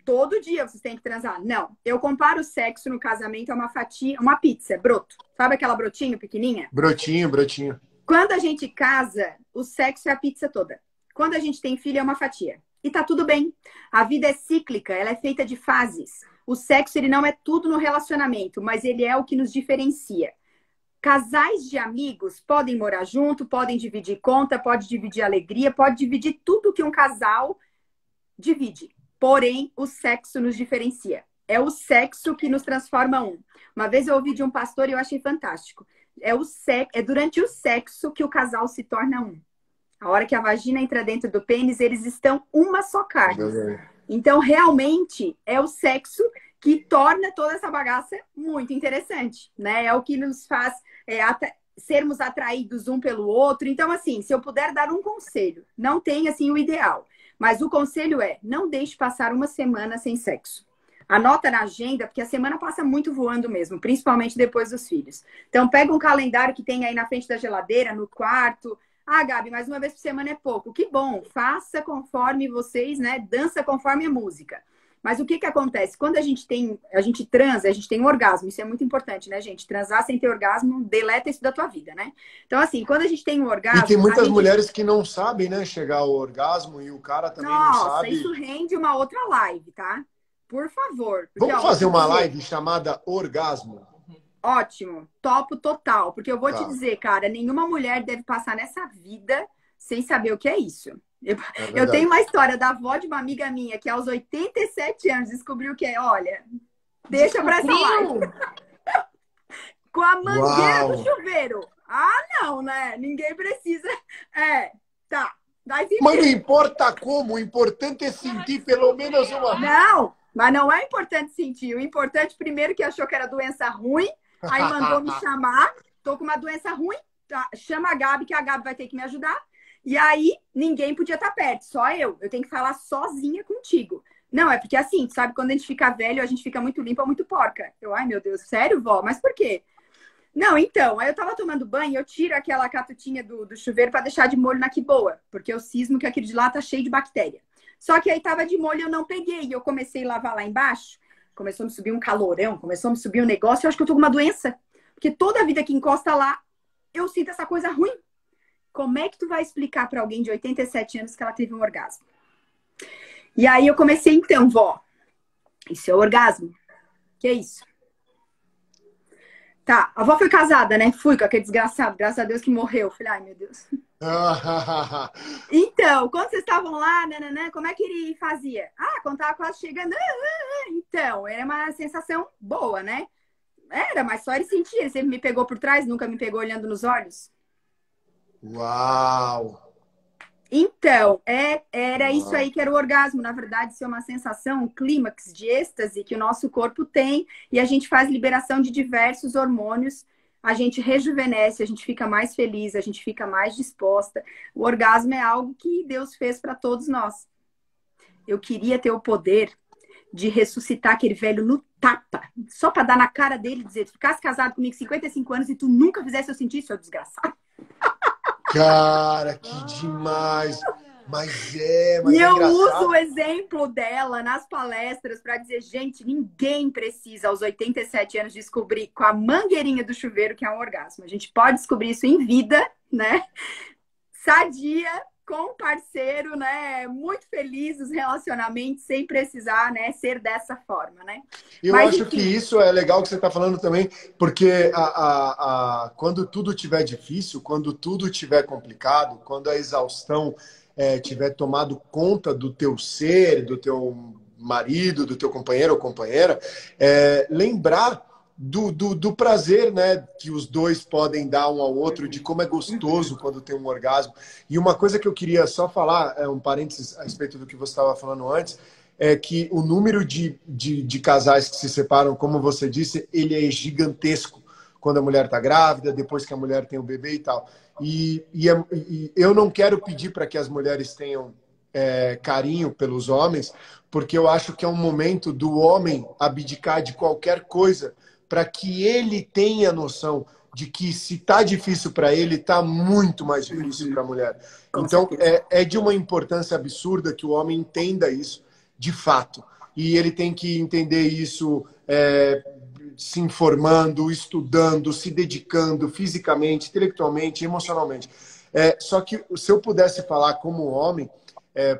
todo dia vocês têm que transar. Não. Eu comparo o sexo no casamento a uma fatia, uma pizza, broto. Sabe aquela brotinho pequenininha? Brotinho. Quando a gente casa, o sexo é a pizza toda. Quando a gente tem filho, é uma fatia. E tá tudo bem. A vida é cíclica, ela é feita de fases. O sexo, ele não é tudo no relacionamento, mas ele é o que nos diferencia. Casais de amigos podem morar junto, podem dividir conta, pode dividir alegria, pode dividir tudo que um casal divide. Porém, o sexo nos diferencia. É o sexo que nos transforma um. Uma vez eu ouvi de um pastor e eu achei fantástico. É durante o sexo que o casal se torna um. A hora que a vagina entra dentro do pênis, eles estão uma só carne. Então, realmente, é o sexo que torna toda essa bagaça muito interessante, né? É o que nos faz sermos atraídos um pelo outro. Então, assim, se eu puder dar um conselho, não tem, assim, o ideal. Mas o conselho é, não deixe passar uma semana sem sexo. Anota na agenda, porque a semana passa muito voando mesmo, principalmente depois dos filhos. Então, pega um calendário que tem aí na frente da geladeira, no quarto. Ah, Gabi, mas uma vez por semana é pouco. Que bom, faça conforme vocês, né? Dança conforme a música. Mas o que acontece? Quando a gente transa, a gente tem um orgasmo. Isso é muito importante, né, gente? Transar sem ter orgasmo, deleta isso da tua vida, né? Então, assim, quando a gente tem um orgasmo... E tem muitas mulheres que não sabem, né, chegar ao orgasmo e o cara também não sabe... Nossa, isso rende uma outra live, tá? Por favor. Porque, vamos fazer uma live chamada Orgasmo? Ótimo, topo total. Porque eu vou te dizer, cara, nenhuma mulher deve passar nessa vida sem saber o que é isso. Eu tenho uma história da avó de uma amiga minha que aos 87 anos descobriu que é, olha, deixa pra essa live. Com a mangueira do chuveiro. Ah, não, né? Ninguém precisa. Tá. Mas não importa como, o importante é sentir pelo menos uma... Não, mas não é importante sentir. O importante, primeiro, que achou que era doença ruim, aí mandou me chamar. Tô com uma doença ruim, tá? Chama a Gabi, que a Gabi vai ter que me ajudar. E aí, ninguém podia estar perto, só eu. Eu tenho que falar sozinha contigo. Não, é porque assim, sabe, quando a gente fica velho, a gente fica muito limpa, muito porca. Eu, ai meu Deus, sério, vó? Mas por quê? Não, então, aí eu tava tomando banho, eu tiro aquela catutinha do chuveiro pra deixar de molho na que boa, porque eu cismo que aquele de lá tá cheio de bactéria. Só que aí tava de molho, eu não peguei, e eu comecei a lavar lá embaixo, começou a me subir um calorão, começou a me subir um negócio, eu acho que eu tô com uma doença. Porque toda vida que encosta lá, eu sinto essa coisa ruim. Como é que tu vai explicar pra alguém de 87 anos que ela teve um orgasmo? E aí eu comecei, então, vó, isso é orgasmo? Que é isso? Tá, a avó foi casada, né? Fui com aquele desgraçado, graças a Deus que morreu. Falei, ai meu Deus. Então, quando vocês estavam lá, nananã, como é que ele fazia? Ah, quando tava quase chegando. Então, era uma sensação boa, né? Era, mas só ele sentia. Ele sempre me pegou por trás, nunca me pegou olhando nos olhos. Uau! Então, era isso aí que era o orgasmo. Na verdade, isso é uma sensação, um clímax de êxtase que o nosso corpo tem e a gente faz liberação de diversos hormônios. A gente rejuvenesce, a gente fica mais feliz, a gente fica mais disposta. O orgasmo é algo que Deus fez para todos nós. Eu queria ter o poder de ressuscitar aquele velho no tapa, só para dar na cara dele e dizer: tu ficasse casado comigo 55 anos e tu nunca fizesse eu sentir, seu desgraçado. Cara, que demais! Mas E é eu engraçado. uso o exemplo dela nas palestras para dizer, gente, ninguém precisa aos 87 anos descobrir com a mangueirinha do chuveiro que é um orgasmo. A gente pode descobrir isso em vida, né? Sadia, com um parceiro, né? Muito feliz os relacionamentos, sem precisar, né, ser dessa forma, né? Eu Mas, acho que enfim, isso é legal que você está falando também, porque quando tudo estiver difícil, quando tudo estiver complicado, quando a exaustão tiver tomado conta do teu ser, do teu marido, do teu companheiro ou companheira, lembrar do prazer, né, que os dois podem dar um ao outro, de como é gostoso quando tem um orgasmo. E uma coisa que eu queria só falar, um parênteses a respeito do que você estava falando antes, é que o número de casais que se separam, como você disse, ele é gigantesco quando a mulher está grávida, depois que a mulher tem o bebê e tal. E eu não quero pedir para que as mulheres tenham carinho pelos homens, porque eu acho que é um momento do homem abdicar de qualquer coisa para que ele tenha noção de que se tá difícil para ele, tá muito mais difícil para a mulher. com Então, certeza. é de uma importância absurda que o homem entenda isso de fato. E ele tem que entender isso se informando, estudando, se dedicando fisicamente, intelectualmente, emocionalmente. Só que se eu pudesse falar como homem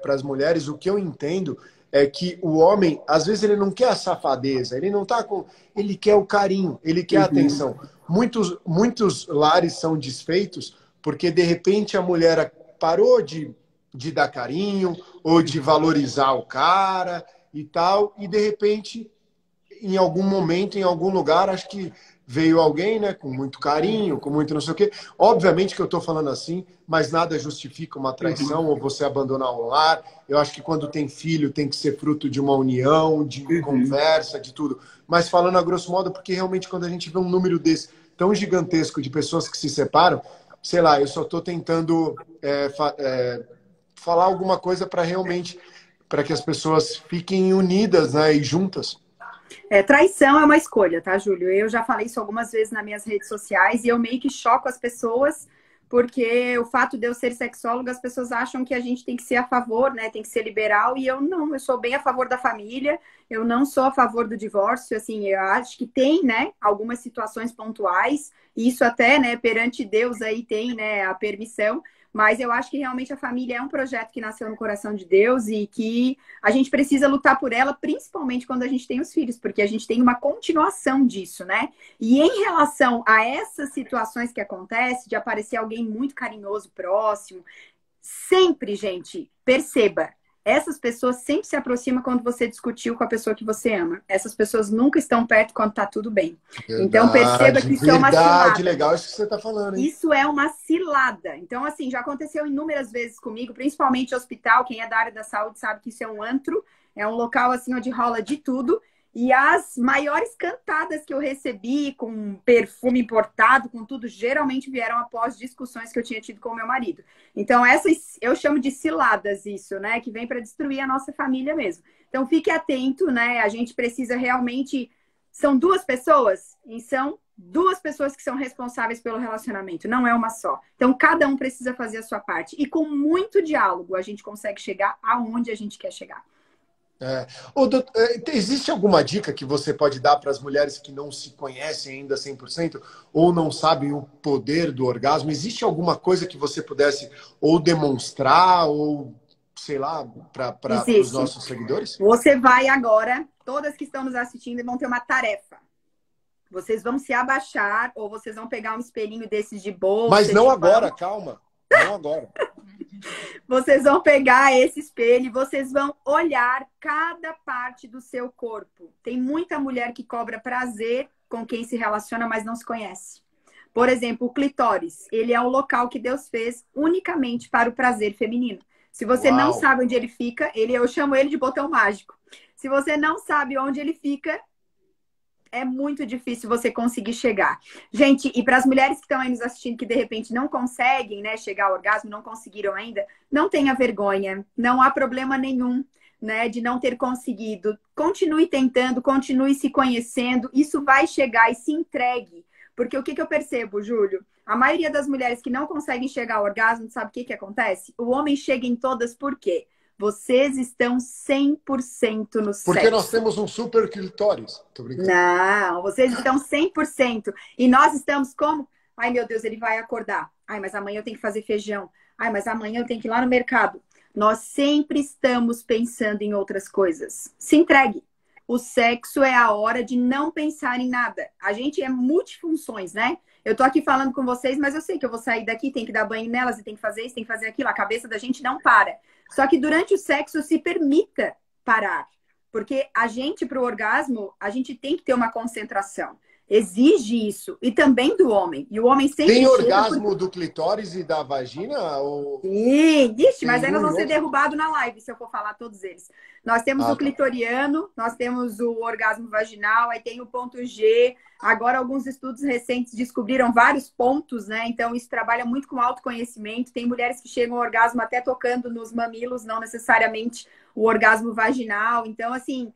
para as mulheres, o que eu entendo é que o homem, às vezes, ele não quer a safadeza, ele não tá com. Ele quer o carinho, ele quer a atenção. Muitos lares são desfeitos porque, de repente, a mulher parou de dar carinho ou de valorizar o cara e tal, e de repente, em algum momento, em algum lugar, acho que veio alguém, né, com muito carinho, com muito não sei o quê. Obviamente que eu estou falando assim, mas nada justifica uma traição ou você abandonar o lar. Eu acho que quando tem filho tem que ser fruto de uma união, de conversa, de tudo. Mas falando a grosso modo, porque realmente quando a gente vê um número desse tão gigantesco de pessoas que se separam, sei lá, eu só estou tentando falar alguma coisa para realmente para que as pessoas fiquem unidas, né, e juntas. Traição é uma escolha, tá, Júlio? Eu já falei isso algumas vezes nas minhas redes sociais e eu meio que choco as pessoas porque o fato de eu ser sexóloga, as pessoas acham que a gente tem que ser a favor, né? Tem que ser liberal e eu não, eu sou bem a favor da família, eu não sou a favor do divórcio, assim, eu acho que tem, né, algumas situações pontuais, e isso até, né, perante Deus aí tem, né, a permissão, mas eu acho que realmente a família é um projeto que nasceu no coração de Deus e que a gente precisa lutar por ela, principalmente quando a gente tem os filhos, porque a gente tem uma continuação disso, né? E em relação a essas situações que acontecem, de aparecer alguém muito carinhoso, próximo, sempre, gente, perceba, essas pessoas sempre se aproximam quando você discutiu com a pessoa que você ama. Essas pessoas nunca estão perto quando tá tudo bem. Verdade, então perceba que isso é uma cilada. Legal isso que você está falando, hein? Isso é uma cilada. Então, assim, já aconteceu inúmeras vezes comigo, principalmente hospital. Quem é da área da saúde sabe que isso é um antro, é um local assim onde rola de tudo. E as maiores cantadas que eu recebi, com perfume importado, com tudo, geralmente vieram após discussões que eu tinha tido com o meu marido. Então, essas eu chamo de ciladas isso, né? Que vem para destruir a nossa família mesmo. Então, fique atento, né? A gente precisa realmente... São duas pessoas? E são duas pessoas que são responsáveis pelo relacionamento, não é uma só. Então, cada um precisa fazer a sua parte. E com muito diálogo, a gente consegue chegar aonde a gente quer chegar. Existe alguma dica que você pode dar para as mulheres que não se conhecem ainda 100% ou não sabem o poder do orgasmo? Existe alguma coisa que você pudesse ou demonstrar ou, sei lá, para os nossos seguidores? Você vai agora, todas que estão nos assistindo vão ter uma tarefa. Vocês vão se abaixar ou vocês vão pegar um espelhinho desses de bolsa. Mas não agora, calma. Não agora. Vocês vão pegar esse espelho e vocês vão olhar cada parte do seu corpo. Tem muita mulher que cobra prazer com quem se relaciona, mas não se conhece. Por exemplo, o clitóris. Ele é o local que Deus fez unicamente para o prazer feminino. Se você não sabe onde ele fica, eu chamo ele de botão mágico. Se você não sabe onde ele fica, é muito difícil você conseguir chegar. Gente, e para as mulheres que estão aí nos assistindo que de repente não conseguem, né, chegar ao orgasmo, não conseguiram ainda, não tenha vergonha, não há problema nenhum, né, de não ter conseguido. Continue tentando, continue se conhecendo, isso vai chegar e se entregue. Porque o que eu percebo, Júlio? A maioria das mulheres que não conseguem chegar ao orgasmo, sabe o que acontece? O homem chega em todas por quê? Vocês estão 100% no sexo. Porque nós temos um super clitóris. Tô brincando. Não, vocês estão 100%. E nós estamos como? Ai, meu Deus, ele vai acordar. Ai, mas amanhã eu tenho que fazer feijão. Ai, mas amanhã eu tenho que ir lá no mercado. Nós sempre estamos pensando em outras coisas. Se entregue. O sexo é a hora de não pensar em nada. A gente é multifunções, né? Eu tô aqui falando com vocês, mas eu sei que eu vou sair daqui, tem que dar banho nelas, e tem que fazer isso, tem que fazer aquilo. A cabeça da gente não para. Só que durante o sexo se permita parar. Porque a gente, para o orgasmo, a gente tem que ter uma concentração. Exige isso. E também do homem. E o homem sempre... Tem orgasmo do clitóris e da vagina? Ou... Sim, ixi, mas aí nós vamos ser derrubados na live, se eu for falar todos eles. Nós temos o clitoriano, nós temos o orgasmo vaginal, aí tem o ponto G. Agora, alguns estudos recentes descobriram vários pontos, né? Então, isso trabalha muito com autoconhecimento. Tem mulheres que chegam ao orgasmo até tocando nos mamilos, não necessariamente o orgasmo vaginal. Então, assim...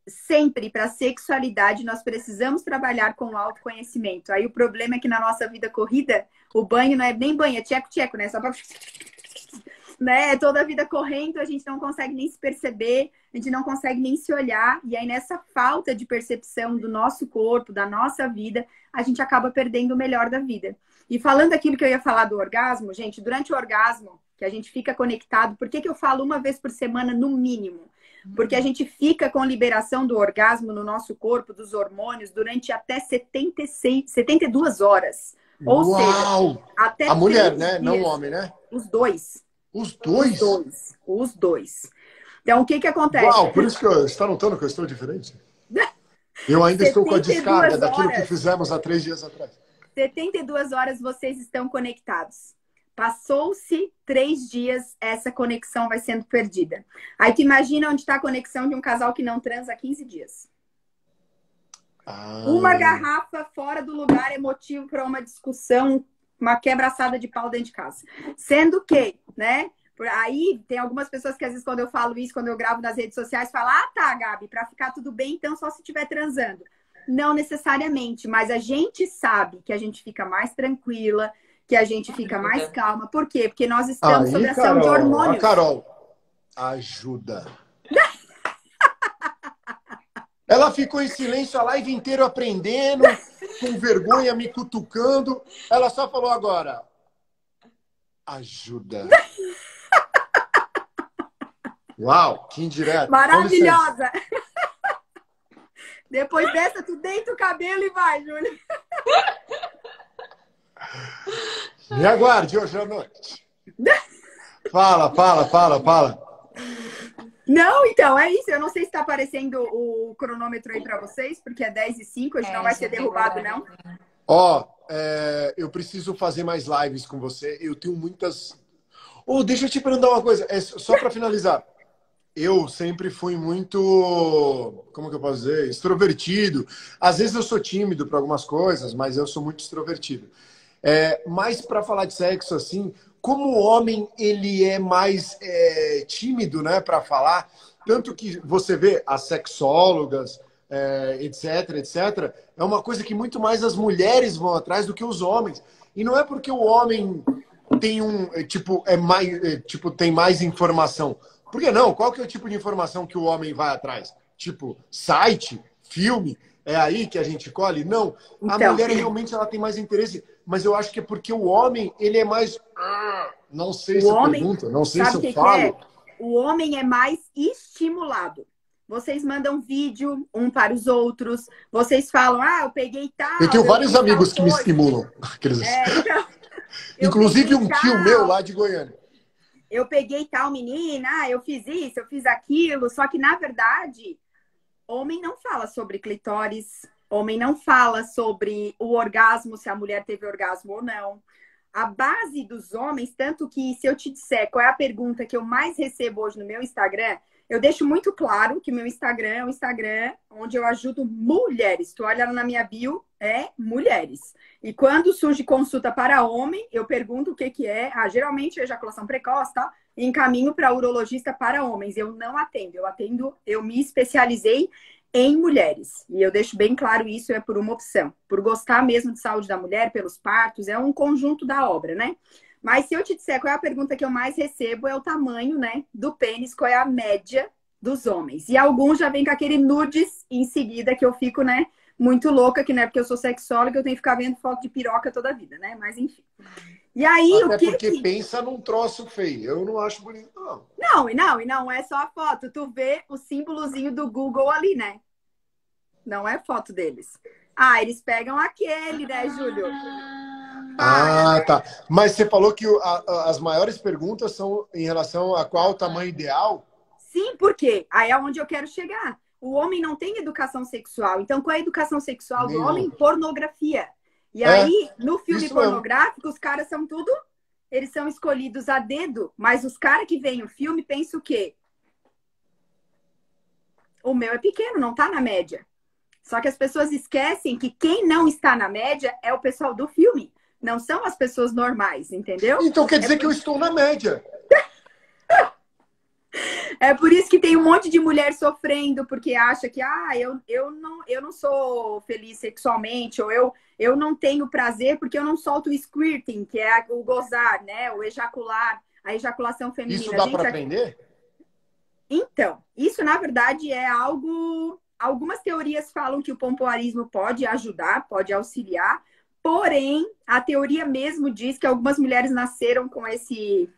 sempre para a sexualidade nós precisamos trabalhar com o autoconhecimento. Aí o problema é que na nossa vida corrida, o banho não é nem banho, é tcheco-tcheco, né? Só para... né? Toda a vida correndo, a gente não consegue nem se perceber, a gente não consegue nem se olhar. E aí nessa falta de percepção do nosso corpo, da nossa vida, a gente acaba perdendo o melhor da vida. E falando aquilo que eu ia falar do orgasmo, gente, durante o orgasmo, que a gente fica conectado, por que eu falo uma vez por semana no mínimo? Porque a gente fica com liberação do orgasmo no nosso corpo, dos hormônios, durante até 72 horas. Ou seja, até a mulher, né? dias. Não o homem, né? Os dois. Os dois? Os dois. Então, o que acontece? Uau, por isso que você está notando que eu estou diferente? Eu ainda estou com a descarga daquilo que fizemos há 3 dias atrás. 72 horas vocês estão conectados. Passou-se 3 dias, essa conexão vai sendo perdida. Aí tu imagina onde está a conexão de um casal que não transa há 15 dias. Uma garrafa fora do lugar é motivo para uma discussão, uma quebraçada de pau dentro de casa. Sendo que, né? Aí tem algumas pessoas que às vezes quando eu falo isso, quando eu gravo nas redes sociais, falam, ah, tá, Gabi, para ficar tudo bem, então só se estiver transando. Não necessariamente, mas a gente sabe que a gente fica mais tranquila, que a gente fica mais calma. Por quê? Porque nós estamos sob ação de hormônios. Carol, ajuda. Ela ficou em silêncio a live inteira aprendendo, com vergonha, me cutucando. Ela só falou agora, ajuda. Uau, que indireta. Maravilhosa. Depois dessa, tu deita o cabelo e vai, Júlia. Me aguarde hoje à noite. Fala. Não, então, é isso. Eu não sei se está aparecendo o cronômetro aí para vocês, porque é 10h05, a gente não vai ser derrubado, não. Eu preciso fazer mais lives com você. Eu tenho muitas... deixa eu te perguntar uma coisa, só para finalizar. eu sempre fui muito, como que eu posso dizer, extrovertido. Às vezes eu sou tímido para algumas coisas, mas eu sou muito extrovertido. Mas para falar de sexo, assim, como o homem ele é mais tímido, né, para falar, tanto que você vê as sexólogas, etc, etc, é uma coisa que muito mais as mulheres vão atrás do que os homens. E não é porque o homem tem tem mais informação. Por que não? Qual que é o tipo de informação que o homem vai atrás? Tipo, site, filme, é aí que a gente colhe? Não. A Então, mulher realmente ela tem mais interesse, mas eu acho que é porque o homem, ele é mais não sei o se eu homem, pergunto, não sei se sabe o eu que que é? falo. O homem é mais estimulado. Vocês mandam vídeo um para os outros, vocês falam, ah, eu peguei Eu tal, tenho eu vários fiz tal amigos que me coisa. estimulam. Aqueles... Então, eu Inclusive peguei um tio meu tal, lá de Goiânia. eu peguei tal menina, ah, eu fiz isso, eu fiz aquilo. Só que, na verdade, homem não fala sobre clitóris, homem não fala sobre o orgasmo, se a mulher teve orgasmo ou não. A base dos homens, tanto que se eu te disser qual é a pergunta que eu mais recebo hoje no meu Instagram, eu deixo muito claro que meu Instagram é um Instagram onde eu ajudo mulheres. Tu olha na minha bio, é mulheres. E quando surge consulta para homem, eu pergunto o que que é. Ah, geralmente é ejaculação precoce, tá? E encaminho para urologista para homens. Eu não atendo, eu me especializei em mulheres. E eu deixo bem claro isso, é por uma opção. Por gostar mesmo de saúde da mulher, pelos partos, é um conjunto da obra, né? Mas se eu te disser qual é a pergunta que eu mais recebo, é o tamanho, né, do pênis, qual é a média dos homens. E alguns já vêm com aquele nudes em seguida, que eu fico, né, muito louca, que não é porque eu sou sexóloga, eu tenho que ficar vendo foto de piroca toda a vida, né? Mas enfim. E aí, o Até que porque que... pensa num troço feio. Eu não acho bonito, não. Não é só a foto. Tu vê o símbolozinho do Google ali, né? Não é foto deles. Ah, eles pegam aquele, né, Júlio? Para, Ah, né? tá. Mas você falou que as maiores perguntas são em relação a qual o tamanho ideal? Sim, por quê? Aí é onde eu quero chegar. O homem não tem educação sexual. Então, qual é a educação sexual do Nenhum. homem? Pornografia. E É, aí, no filme isso mesmo. pornográfico, os caras são tudo... Eles são escolhidos a dedo. Mas os caras que veem o filme pensam o quê? O meu é pequeno, não tá na média. Só que as pessoas esquecem que quem não está na média é o pessoal do filme. Não são as pessoas normais, entendeu? Então quer É dizer por, que eu estou na média. é por isso que tem um monte de mulher sofrendo, porque acha que eu não sou feliz sexualmente, ou eu não tenho prazer porque eu não solto o squirting, que é o gozar, né? O ejacular, a ejaculação Isso feminina. dá para Gente, aprender? então, isso na verdade é algo. Algumas teorias falam que o pompoarismo pode ajudar, pode auxiliar, porém, a teoria mesmo diz que algumas mulheres nasceram com esse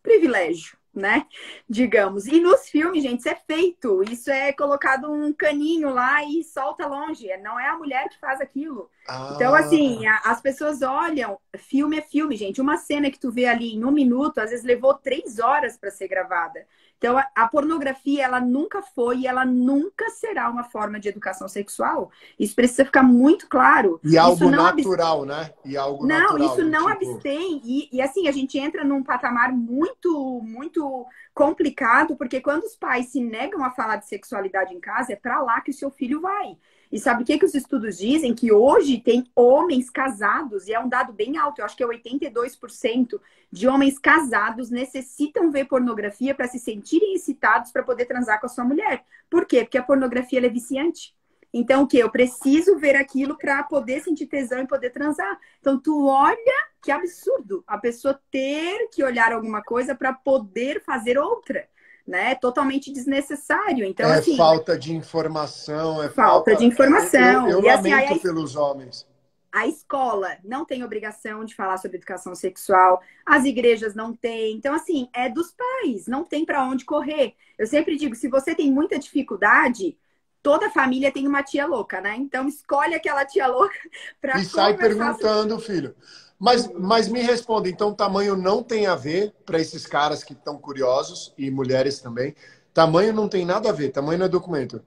privilégio, né? Digamos. E nos filmes, gente, isso é feito. Isso é colocado um caninho lá e solta longe. Não é a mulher que faz aquilo. Então, Ah, assim, as pessoas olham. Filme é filme, gente. Uma cena que tu vê ali em 1 minuto, às vezes levou 3 horas para ser gravada. Então, a pornografia, ela nunca foi e ela nunca será uma forma de educação sexual. Isso precisa ficar muito claro. e Isso algo não natural, né? E algo não, natural, isso do não tipo. abstém. E assim, a gente entra num patamar muito, muito complicado, porque quando os pais se negam a falar de sexualidade em casa, é para lá que o seu filho vai. E sabe o que, que os estudos dizem? Que hoje tem homens casados, e é um dado bem alto, eu acho que é 82% de homens casados necessitam ver pornografia para se sentirem excitados para poder transar com a sua mulher. Por quê? Porque a pornografia ela é viciante. Então, o que? Eu preciso ver aquilo para poder sentir tesão e poder transar. Então, tu olha que absurdo a pessoa ter que olhar alguma coisa para poder fazer outra, né? Totalmente desnecessário. Então, É assim, falta de informação, é falta falta. de informação. Eu E assim, lamento aí pelos homens. a escola não tem obrigação de falar sobre educação sexual, as igrejas não têm. Então, assim, é dos pais, não tem para onde correr. Eu sempre digo, se você tem muita dificuldade, toda família tem uma tia louca, né? Então, escolhe aquela tia louca para E sai conversar sobre. perguntando, filho. Mas me responda, então tamanho não tem a ver para esses caras que estão curiosos, e mulheres também. Tamanho não tem nada a ver, tamanho não é documento.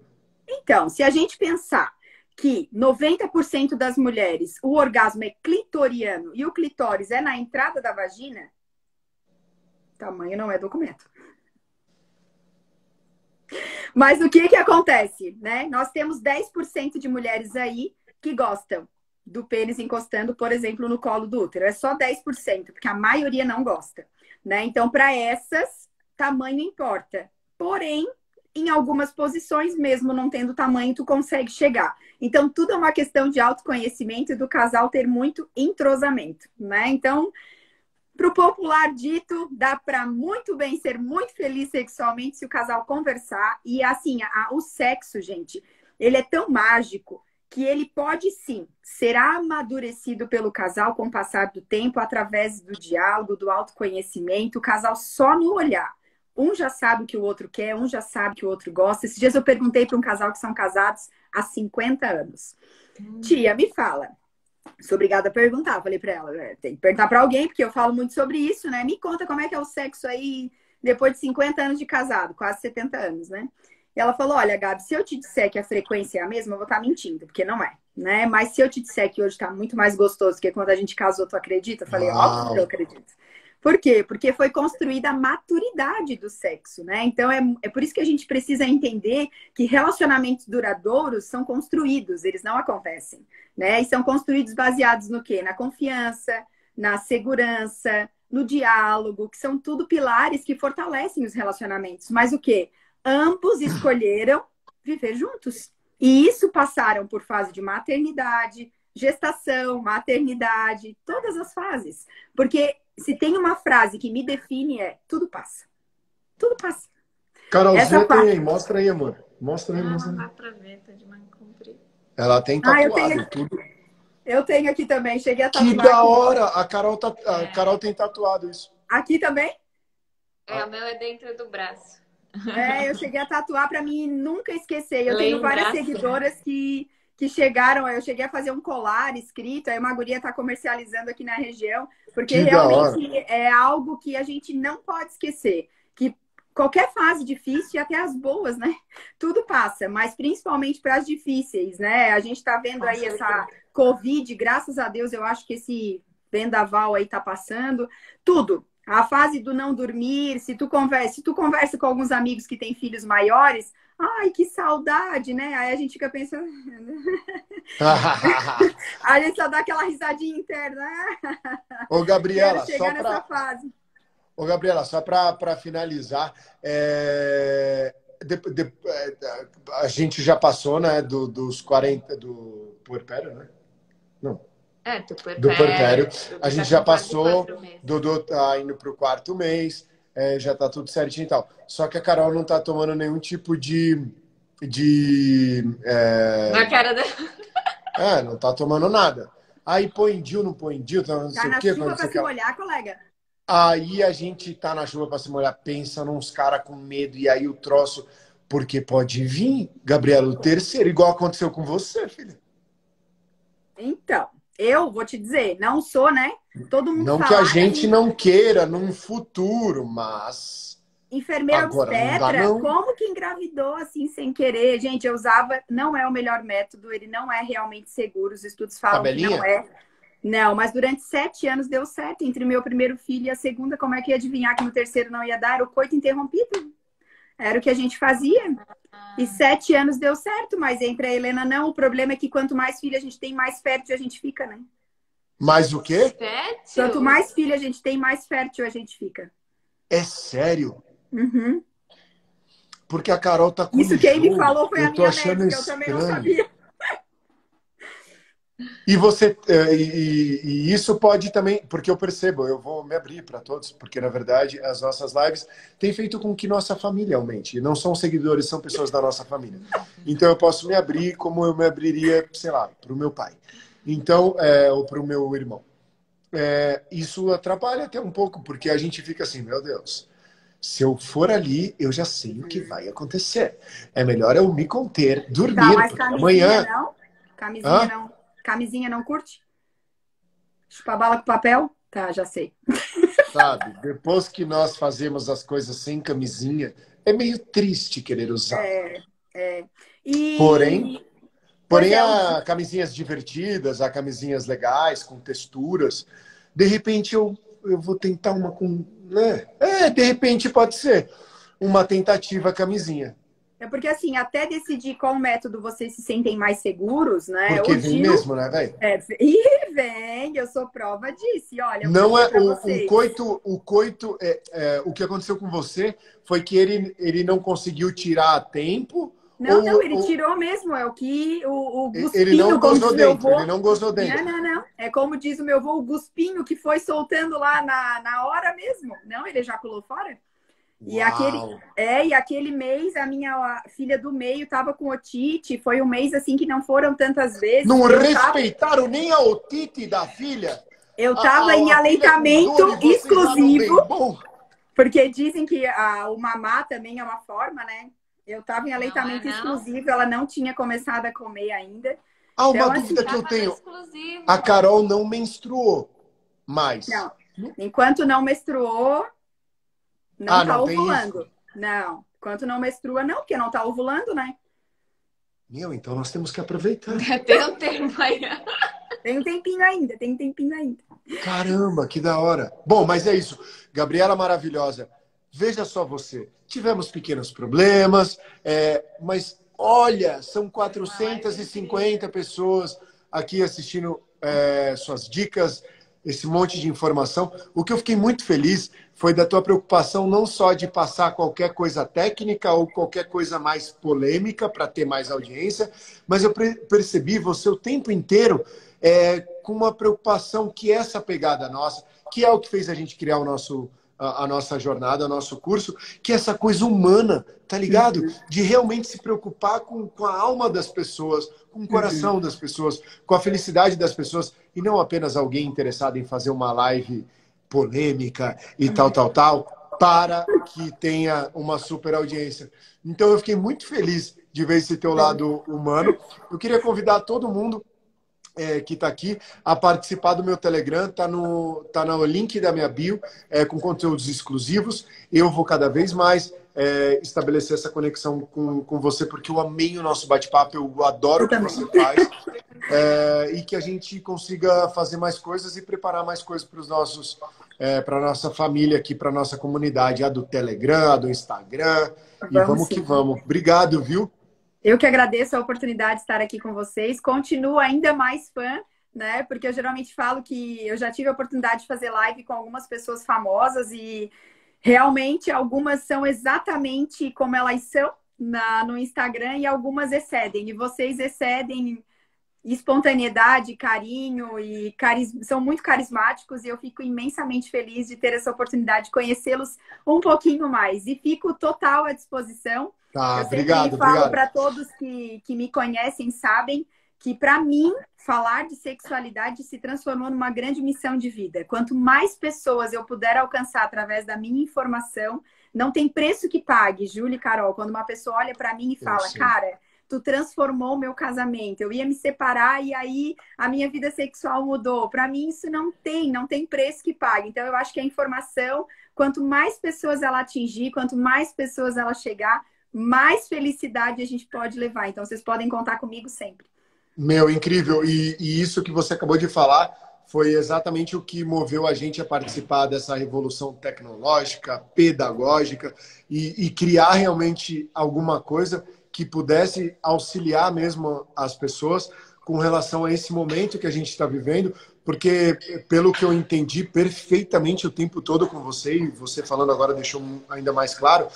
Então, se a gente pensar que 90% das mulheres, o orgasmo é clitoriano e o clitóris é na entrada da vagina, tamanho não é documento. Mas o que que acontece, né? Nós temos 10% de mulheres aí que gostam do pênis encostando, por exemplo, no colo do útero. É só 10%, porque a maioria não gosta, né? Então, para essas, tamanho importa. Porém, em algumas posições, mesmo não tendo tamanho, tu consegue chegar. Então, tudo é uma questão de autoconhecimento e do casal ter muito entrosamento, né? Então, para o popular dito, dá para muito bem ser muito feliz sexualmente se o casal conversar. E assim, o sexo, gente, ele é tão mágico que ele pode sim ser amadurecido pelo casal com o passar do tempo, através do diálogo, do autoconhecimento, o casal só no olhar. Um já sabe o que o outro quer, um já sabe o que o outro gosta. Esses dias eu perguntei para um casal que são casados há 50 anos. Tia, me fala. Sou obrigada a perguntar, falei pra ela, tem que perguntar pra alguém, porque eu falo muito sobre isso, né? Me conta como é que é o sexo aí depois de 50 anos de casado, quase 70 anos, né? E ela falou, olha, Gabi, se eu te disser que a frequência é a mesma, eu vou estar mentindo, porque não é, né? Mas se eu te disser que hoje tá muito mais gostoso que quando a gente casou, tu acredita? Eu falei, óbvio que eu acredito. Por quê? Porque foi construída a maturidade do sexo, né? Então, é por isso que a gente precisa entender que relacionamentos duradouros são construídos, eles não acontecem, né? E são construídos baseados no quê? Na confiança, na segurança, no diálogo, que são tudo pilares que fortalecem os relacionamentos. Mas o quê? Ambos escolheram viver juntos. E isso passaram por fase de maternidade, gestação, maternidade, todas as fases. Porque se tem uma frase que me define é tudo passa. Tudo passa. Carolzinha tem aí, mostra aí, amor. Mostra aí, mostra aí. Não dá pra ver, tá de manga comprida. Ela tem tatuado tudo. Eu tenho aqui também, cheguei a tatuar. Que da hora! A Carol tem tatuado isso. Aqui também? O meu é dentro do braço. Eu cheguei a tatuar pra mim nunca esquecer. Eu tenho várias seguidoras que chegaram, eu cheguei a fazer um colar escrito, aí uma guria tá comercializando aqui na região, porque que realmente é algo que a gente não pode esquecer, que qualquer fase difícil, e até as boas, né? Tudo passa, mas principalmente para as difíceis, né? A gente tá vendo aí essa Covid, graças a Deus, eu acho que esse vendaval aí tá passando, tudo. A fase do não dormir, se tu conversa com alguns amigos que têm filhos maiores, ai, que saudade, né? Aí a gente fica pensando... a gente só dá aquela risadinha interna. Ô, Gabriela, só para finalizar, a gente já passou, né, dos 40, do puerpério, né? Não. Do puerpério. A gente já passou, Dodô tá indo pro 4º mês, já tá tudo certinho e tal. Só que a Carol não tá tomando nenhum tipo Na cara dela. Não tá tomando nada. Aí põe DIU, não põe DIU, não sei o quê. Tá na chuva pra se molhar, colega? Aí a gente tá na chuva pra se molhar, pensa nos caras com medo, e aí o troço... Porque pode vir, Gabriela, o terceiro, igual aconteceu com você, filha. Então... Eu vou te dizer, não sou, né? Todo mundo não fala, que a gente não queira num futuro, mas... Enfermeira obstetra, como que engravidou assim sem querer? Gente, eu usava, não é o melhor método, ele não é realmente seguro, os estudos falam Tabelinha? Que não é. Não, mas durante 7 anos deu certo, entre meu primeiro filho e a segunda, como é que ia adivinhar que no terceiro não ia dar? Era o coito interrompido. Era o que a gente fazia. E 7 anos deu certo, mas entre a Helena não. O problema é que quanto mais filho a gente tem, mais fértil a gente fica, né? Mais o quê? Fértil? Quanto mais filho a gente tem, mais fértil a gente fica. É sério? Uhum. Porque a Carol tá com isso quem me falou foi a minha médica, estranho. Eu também não sabia. E você e isso pode também, porque eu percebo, eu vou me abrir para todos, porque na verdade as nossas lives têm feito com que nossa família aumente. Não são seguidores, são pessoas da nossa família. Então eu posso me abrir como eu me abriria, sei lá, para o meu pai. Então, ou para o meu irmão. Isso atrapalha até um pouco, porque a gente fica assim, meu Deus, se eu for ali, eu já sei o que vai acontecer. É melhor eu me conter, dormir, mas porque amanhã... Não? Camisinha não? Camisinha não curte? Chupar bala com papel? Tá, já sei. Sabe, depois que nós fazemos as coisas sem camisinha, é meio triste querer usar. Porém há camisinhas divertidas, há camisinhas legais, com texturas. De repente eu vou tentar uma com... Né? De repente pode ser uma tentativa camisinha. É porque, assim, até decidir qual método vocês se sentem mais seguros, né? Porque vem mesmo, né, velho? E vem, eu sou prova disso. E olha, não é o coito, o que aconteceu com você foi que ele não conseguiu tirar a tempo. Não, ele tirou mesmo, é o que o guspinho, ele não como gozou diz meu dentro, avô. ele não gozou dentro. Não. É como diz o meu avô, o guspinho que foi soltando lá na hora mesmo. Não, ele ejaculou fora. E aquele mês, a minha filha do meio estava com otite. Foi um mês assim que não foram tantas vezes. Não respeitaram nem a otite da filha. Eu estava em aleitamento exclusivo. Porque dizem que o mamar também é uma forma, né? Eu estava em aleitamento exclusivo, ela não tinha começado a comer ainda. Uma dúvida que eu tenho. A Carol não menstruou mais. Não. Enquanto não menstruou, não tá ovulando. Não. Enquanto não menstrua, não, porque não tá ovulando, né? Então nós temos que aproveitar. Tem um tempo aí. Tem um tempinho ainda. Caramba, que da hora. Bom, mas é isso. Gabriela maravilhosa. Veja só você. Tivemos pequenos problemas, mas olha, são 450 pessoas aqui assistindo suas dicas, esse monte de informação. O que eu fiquei muito feliz foi da tua preocupação não só de passar qualquer coisa técnica ou qualquer coisa mais polêmica para ter mais audiência, mas eu percebi você o tempo inteiro com uma preocupação que essa pegada nossa, que é o que fez a gente criar a nossa jornada, o nosso curso, que é essa coisa humana, tá ligado? De realmente se preocupar com a alma das pessoas, com o coração das pessoas, com a felicidade das pessoas, e não apenas alguém interessado em fazer uma live polêmica e tal, para que tenha uma super audiência. Então eu fiquei muito feliz de ver esse teu lado humano. Eu queria convidar todo mundo que está aqui a participar do meu Telegram, tá no link da minha bio, com conteúdos exclusivos. Eu vou cada vez mais estabelecer essa conexão com você, porque eu amei o nosso bate-papo, eu adoro o que você faz, e que a gente consiga fazer mais coisas e preparar mais coisas para a nossa família aqui, para a nossa comunidade, a do Telegram, a do Instagram, e vamos que vamos. Obrigado, viu? Eu que agradeço a oportunidade de estar aqui com vocês. Continuo ainda mais fã, né? Porque eu geralmente falo que eu já tive a oportunidade de fazer live com algumas pessoas famosas e realmente algumas são exatamente como elas são no Instagram e algumas excedem. E vocês excedem espontaneidade, carinho e são muito carismáticos e eu fico imensamente feliz de ter essa oportunidade de conhecê-los um pouquinho mais. E fico total à disposição. Tá, eu sempre obrigado. falo para todos que me conhecem, sabem que para mim falar de sexualidade se transformou numa grande missão de vida. Quanto mais pessoas eu puder alcançar através da minha informação, não tem preço que pague, Júlia e Carol. Quando uma pessoa olha para mim e fala, cara, tu transformou o meu casamento, eu ia me separar e aí a minha vida sexual mudou. Para mim isso não tem preço que pague. Então eu acho que a informação, quanto mais pessoas ela atingir, quanto mais pessoas ela chegar, mais felicidade a gente pode levar. Então vocês podem contar comigo sempre. Incrível. E isso que você acabou de falar foi exatamente o que moveu a gente a participar dessa revolução tecnológica, pedagógica e criar realmente alguma coisa que pudesse auxiliar mesmo as pessoas com relação a esse momento que a gente está vivendo, porque pelo que eu entendi perfeitamente o tempo todo com você, e você falando agora deixou ainda mais claro,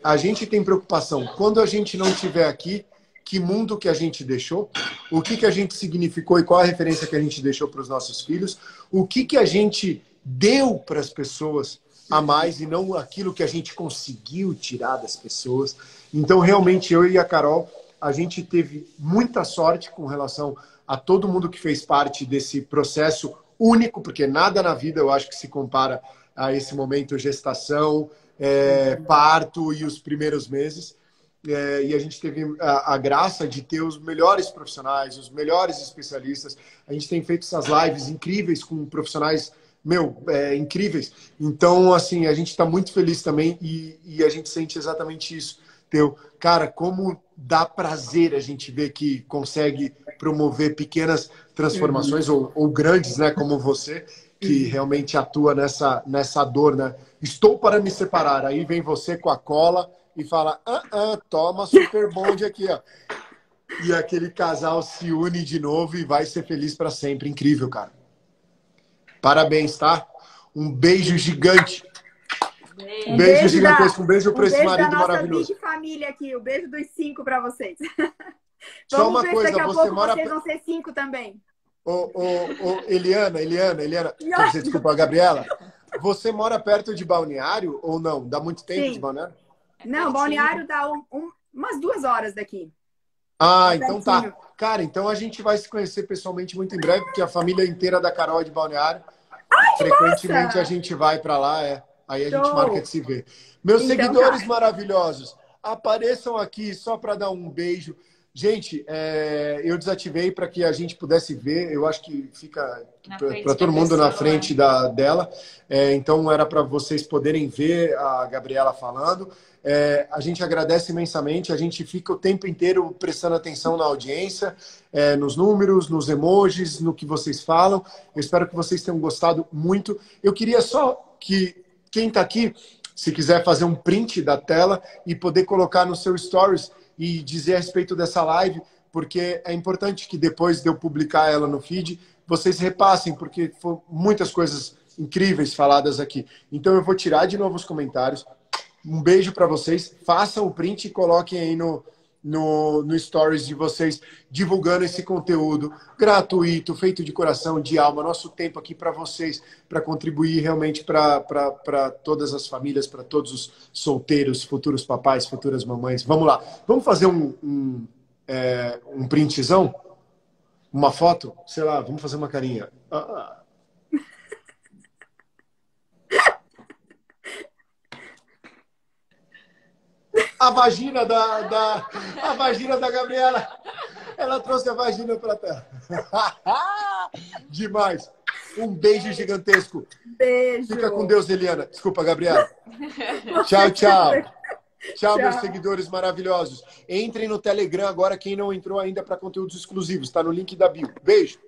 a gente tem preocupação. Quando a gente não estiver aqui, que mundo que a gente deixou, o que a gente significou e qual a referência que a gente deixou para os nossos filhos, o que a gente deu para as pessoas a mais e não aquilo que a gente conseguiu tirar das pessoas. Então, realmente, eu e a Carol, a gente teve muita sorte com relação a todo mundo que fez parte desse processo único, porque nada na vida eu acho que se compara a esse momento gestação, parto e os primeiros meses. E a gente teve a graça de ter os melhores profissionais, os melhores especialistas. A gente tem feito essas lives incríveis com profissionais, incríveis. Então, assim, a gente está muito feliz também e a gente sente exatamente isso. Cara, como dá prazer a gente ver que consegue promover pequenas transformações ou grandes, né, como você, que realmente atua nessa dor, né? Estou para me separar. Aí vem você com a cola e fala, toma super bonde aqui, ó. E aquele casal se une de novo e vai ser feliz para sempre. Incrível, cara. Parabéns, tá? Um beijo gigante. Um beijo gigantesco. Um beijo para esse marido maravilhoso. Big família aqui. O beijo dos 5 para vocês. Só uma coisa, daqui a pouco vocês vão ser 5 também. Eliana. Desculpa, Gabriela. Você mora perto de Balneário ou não? Dá muito tempo de Balneário? Não, Balneário dá umas 2 horas daqui. Então tá. Cara, então a gente vai se conhecer pessoalmente muito em breve, porque a família inteira da Carol é de Balneário. Frequentemente a gente vai pra lá, Aí a gente marca de se ver. Meus seguidores maravilhosos, apareçam aqui só para dar um beijo. Gente, eu desativei para que a gente pudesse ver. Eu acho que fica para todo mundo na frente dela. Então, era para vocês poderem ver a Gabriela falando. A gente agradece imensamente. A gente fica o tempo inteiro prestando atenção na audiência, nos números, nos emojis, no que vocês falam. Eu espero que vocês tenham gostado muito. Eu queria só que quem está aqui, se quiser fazer um print da tela e poder colocar no seu stories e dizer a respeito dessa live, porque é importante que depois de eu publicar ela no feed, vocês repassem, porque foram muitas coisas incríveis faladas aqui. Então eu vou tirar de novo os comentários. Um beijo para vocês. Façam o print e coloquem aí no stories de vocês, divulgando esse conteúdo gratuito, feito de coração, de alma, nosso tempo aqui para vocês, para contribuir realmente para todas as famílias, para todos os solteiros, futuros papais, futuras mamães. Vamos lá. Vamos fazer um printzão? Uma foto? Sei lá, vamos fazer uma carinha. A vagina a vagina da Gabriela. Ela trouxe a vagina para a tela. Demais. Um beijo gigantesco. Beijo. Fica com Deus, Eliana. Desculpa, Gabriela. Tchau, tchau. Tchau, meus seguidores maravilhosos. Entrem no Telegram agora, quem não entrou ainda, para conteúdos exclusivos. Está no link da bio. Beijo.